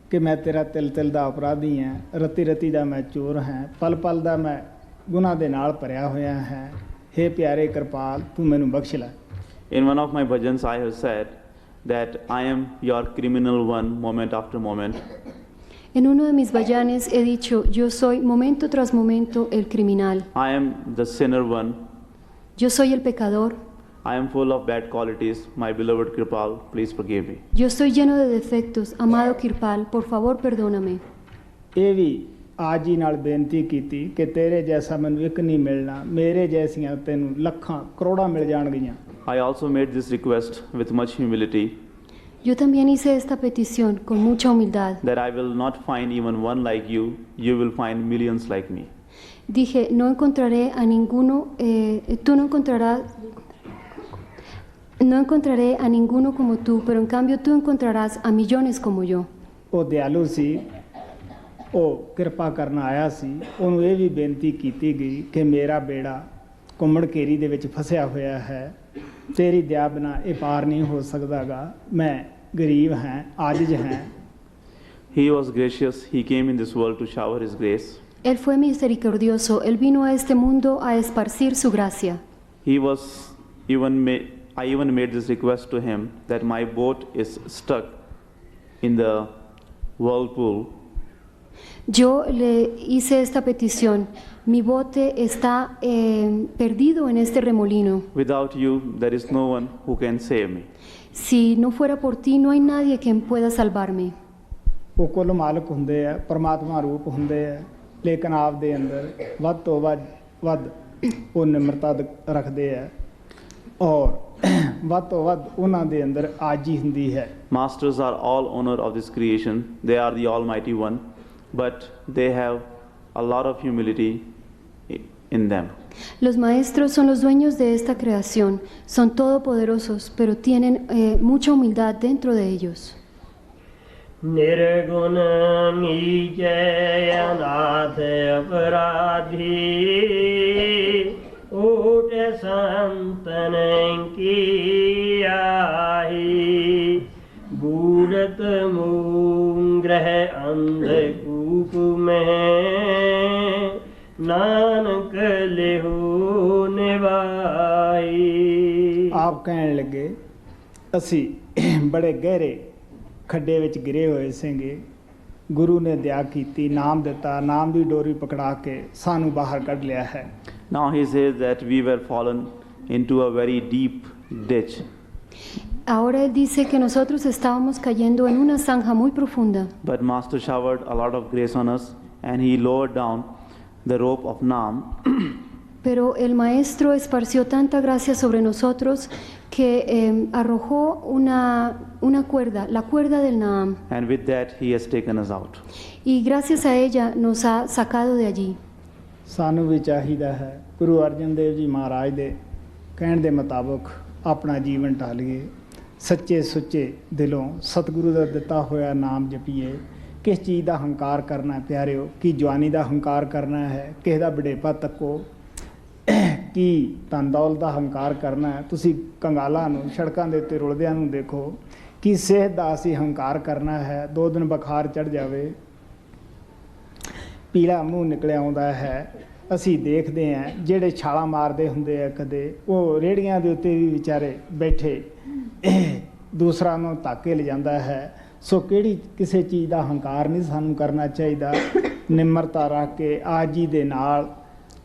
ਕਿ ਮੈਂ ਤੇਰਾ ਤਿਲ ਤਿਲ ਦਾ ਅਪਰਾਧੀ ਹਾਂ, ਰਤੀ ਰਤੀ ਦਾ ਮੈਂ ਚੋਰ ਹਾਂ, ਪਲ ਪਲ ਦਾ ਮੈਂ ਗੁਨਾਹ ਦੇ ਨਾਲ ਭਰਿਆ ਹੋਇਆ ਹੈ। ਹੇ ਪਿਆਰੇ ਕਿਰਪਾਲ, ਤੂੰ ਮੈਨੂੰ ਬਖਸ਼ ਲੈ। In one of my bhajans I have said that I am your criminal one moment after moment. En uno de mis vayanes he dicho, yo soy momento tras momento el criminal. I am the sinner one. Yo soy el pecador. I am full of bad qualities. My beloved Kripal, please forgive me. Yo estoy lleno de defectos, amado Kirpal, por favor perdóname. ਇਹ ਵੀ ਆਜੀ ਨਾਲ ਬੇਨਤੀ ਕੀਤੀ ਕਿ ਤੇਰੇ ਜੈਸਾ ਮੈਨੂੰ ਇੱਕ ਨਹੀਂ ਮਿਲਣਾ, ਮੇਰੇ ਜੈਸੀਆਂ ਤੈਨੂੰ ਲੱਖਾਂ ਕਰੋੜਾਂ ਮਿਲ ਜਾਣਗੀਆਂ। I also made this request with much humility. Yo también hice esta petición con mucha humildad. That I will not find even one like you. You will find millions like me. Dije, no encontraré a ninguno, no encontraré a ninguno como tú, pero en cambio tú encontrarás a millones como yo. ਉਹ ਦਿਆਲੂ ਸੀ, ਉਹ ਕਿਰਪਾ ਕਰਨ ਆਇਆ ਸੀ। ਉਹਨੂੰ ਇਹ ਵੀ ਬੇਨਤੀ ਕੀਤੀ ਗਈ ਕਿ ਮੇਰਾ ਬੇੜਾ ਘੁੰਮਣ ਘੇਰੀ ਦੇ ਵਿੱਚ ਫਸਿਆ ਹੋਇਆ ਹੈ, ਤੇਰੀ ਦਇਆ ਬਿਨਾਂ ਇਹ ਪਾਰ ਨਹੀਂ ਹੋ ਸਕਦਾਗਾ, ਮੈਂ ਗਰੀਬ ਹਾਂ, ਆਜਿਜ਼ ਹਾਂ। He was gracious. He came in this world to shower His grace. Él fue misericordioso, Él vino a este mundo a esparcir su gracia. He was I even made this request to Him that my boat is stuck in the whirlpool. Yo le hice esta petición, mi bote está perdido en este remolino. Without you, there is no one who can save me. Si no fuera por ti, no hay nadie quien pueda salvarme. ਉਹ ਕੁੱਲ ਮਾਲਕ ਹੁੰਦੇ ਆ, ਪਰਮਾਤਮਾ ਰੂਪ ਹੁੰਦੇ ਆ, ਲੇਕਿਨ ਆਪ ਦੇ ਅੰਦਰ ਵੱਧ ਤੋਂ ਵੱਧ ਉਹ ਨਿਮਰਤਾ ਰੱਖਦੇ ਆ ਔਰ ਵੱਧ ਤੋਂ ਵੱਧ ਉਹਨਾਂ ਦੇ ਅੰਦਰ ਆਜੀ ਹੁੰਦੀ ਹੈ। Masters are all owner of this creation. They are the Almighty One, but they have a lot of humility in them. Los maestros son los dueños de esta creación, son todopoderosos, pero tienen mucha humildad dentro de ellos. निर्गुण नीचे अनाथ अपराधी ऊट संतन की आही बूढ़त मूंग्रह अंधकूप में नानक लेहु निभाई। ਆਪ ਕਹਿਣ ਲੱਗੇ ਅਸੀਂ ਬੜੇ ਗਹਿਰੇ ਖੱਡੇ ਵਿੱਚ ਗਿਰੇ ਹੋਏ ਸੀਗੇ, ਗੁਰੂ ਨੇ ਦਇਆ ਕੀਤੀ, ਨਾਮ ਦਿੱਤਾ, ਨਾਮ ਦੀ ਡੋਰੀ ਪਕੜਾ ਕੇ ਸਾਨੂੰ ਬਾਹਰ ਕੱਢ ਲਿਆ ਹੈ। Now he says that we were fallen into a very deep ditch. Ahora él dice que nosotros estábamos cayendo en una zanja muy profunda. But Master showered a lot of grace on us and he lowered down the rope of Nam. Pero el maestro esparció tanta gracia sobre nosotros que arrojó una cuerda, la cuerda del Naam. And with that he has taken us out. Y gracias a ella nos ha sacado de allí. ਸਾਨੂੰ ਵੀ ਚਾਹੀਦਾ ਹੈ ਗੁਰੂ ਅਰਜਨ ਦੇਵ ਜੀ ਮਹਾਰਾਜ ਦੇ ਕਹਿਣ ਦੇ ਮੁਤਾਬਕ ਆਪਣਾ ਜੀਵਨ ਢਾਲੀਏ, ਸੱਚੇ ਸੁੱਚੇ ਦਿਲੋਂ ਸਤਿਗੁਰੂ ਦਾ ਦਿੱਤਾ ਹੋਇਆ ਨਾਮ ਜਪੀਏ। ਕਿਸ ਚੀਜ਼ ਦਾ ਹੰਕਾਰ ਕਰਨਾ ਪਿਆਰਿਓ, ਕੀ ਜਵਾਨੀ ਦਾ ਹੰਕਾਰ ਕਰਨਾ ਹੈ, ਕਿਸੇ ਦਾ ਵਡੇਪਾ ਤੱਕੋ, ਕੀ ਧਨ ਦੌਲਤ ਦਾ ਹੰਕਾਰ ਕਰਨਾ ਹੈ। ਤੁਸੀਂ ਕੰਗਾਲਾਂ ਨੂੰ ਸੜਕਾਂ ਦੇ ਉੱਤੇ ਰੁਲਦਿਆਂ ਨੂੰ ਦੇਖੋ, ਕੀ ਸਿਹਤ ਦਾ ਅਸੀਂ ਹੰਕਾਰ ਕਰਨਾ ਹੈ। 2 ਦਿਨ ਬੁਖਾਰ ਚੜ੍ਹ ਜਾਵੇ, ਪੀਲਾ ਮੂੰਹ ਨਿਕਲਿਆ ਆਉਂਦਾ ਹੈ, ਅਸੀਂ ਦੇਖਦੇ ਹਾਂ ਜਿਹੜੇ ਛਾਲਾਂ ਮਾਰਦੇ ਹੁੰਦੇ ਆ ਕਦੇ, ਉਹ ਰੇਹੜੀਆਂ ਦੇ ਉੱਤੇ ਵੀ ਵਿਚਾਰੇ ਬੈਠੇ ਦੂਸਰਾ ਨੂੰ ਧੱਕੇ ਲਿਜਾਂਦਾ ਹੈ। ਸੋ ਕਿਹੜੀ ਕਿਸੇ ਚੀਜ਼ ਦਾ ਹੰਕਾਰ ਨਹੀਂ ਸਾਨੂੰ ਕਰਨਾ ਚਾਹੀਦਾ, ਨਿਮਰਤਾ ਰੱਖ ਕੇ ਆਜੀ ਦੇ ਨਾਲ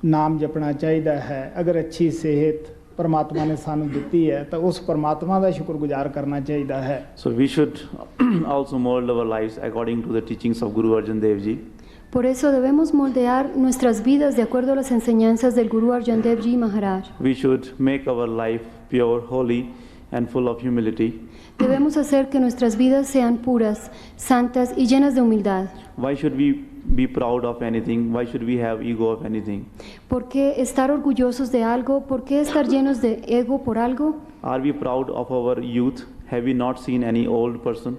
ਨਾਮ ਜਪਣਾ ਚਾਹੀਦਾ ਹੈ। ਅਗਰ ਅੱਛੀ ਸਿਹਤ ਪਰਮਾਤਮਾ ਨੇ ਸਾਨੂੰ ਦਿੱਤੀ ਹੈ ਤਾਂ ਉਸ ਪਰਮਾਤਮਾ ਦਾ ਸ਼ੁਕਰਗੁਜ਼ਾਰ ਕਰਨਾ ਚਾਹੀਦਾ ਹੈ। So we should also mold our lives according to the teachings of Guru Arjan Dev Ji. Por eso debemos moldear nuestras vidas de acuerdo a las enseñanzas del Guru Arjan Dev Ji Maharaj. We should make our life pure, holy and full of humility. Debemos hacer que nuestras vidas sean puras, santas y llenas de humildad. Why should we be proud of anything? Why should we have ego of anything? ¿Por qué estar orgullosos de algo? ¿Por qué estar llenos de ego por algo? Are we proud of our youth? Have we not seen any old person?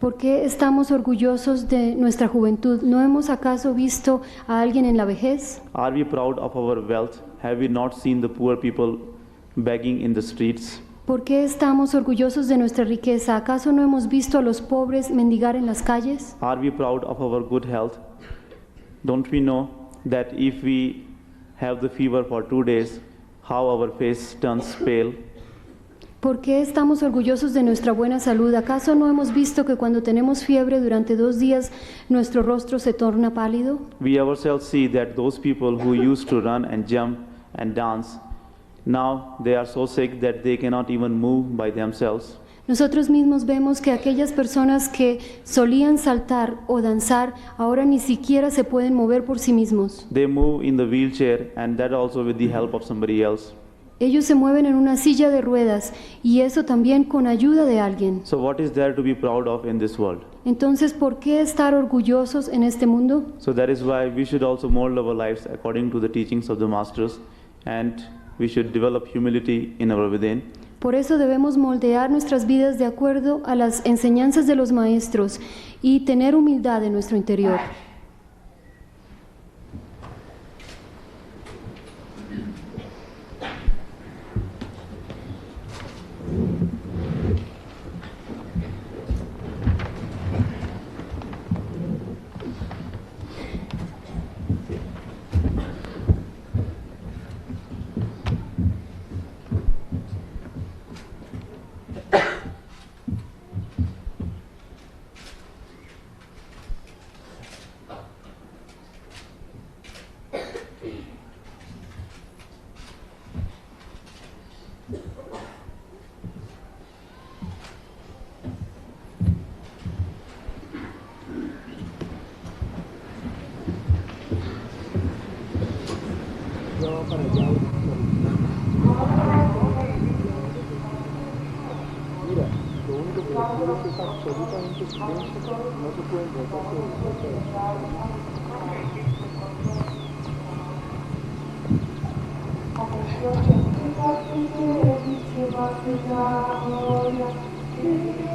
¿Por qué estamos orgullosos de nuestra juventud? ¿No hemos acaso visto a alguien en la vejez? Are we proud of our wealth? Have we not seen the poor people begging in the streets? ¿Por qué estamos orgullosos de nuestra riqueza? ¿Acaso no hemos visto a los pobres mendigar en las calles? Are we proud of our good health? Don't we know that if we have the fever for 2 days, how our face turns pale? ¿Por qué estamos orgullosos de nuestra buena salud? ¿Acaso no hemos visto que cuando tenemos fiebre durante 2 días nuestro rostro se torna pálido? We ourselves see that those people who used to run and jump and dance, now they are so sick that they cannot even move by themselves. Nosotros mismos vemos que aquellas personas que solían saltar o danzar ahora ni siquiera se pueden mover por sí mismos. They move in the wheelchair and that also with the help of somebody else. Ellos se mueven en una silla de ruedas y eso también con ayuda de alguien. So what is there to be proud of in this world? Entonces, ¿por qué estar orgullosos en este mundo? So that is why we should also mold our lives according to the teachings of the masters, and we should develop humility in our within. Por eso debemos moldear nuestras vidas de acuerdo a las enseñanzas de los maestros y tener humildad en nuestro interior.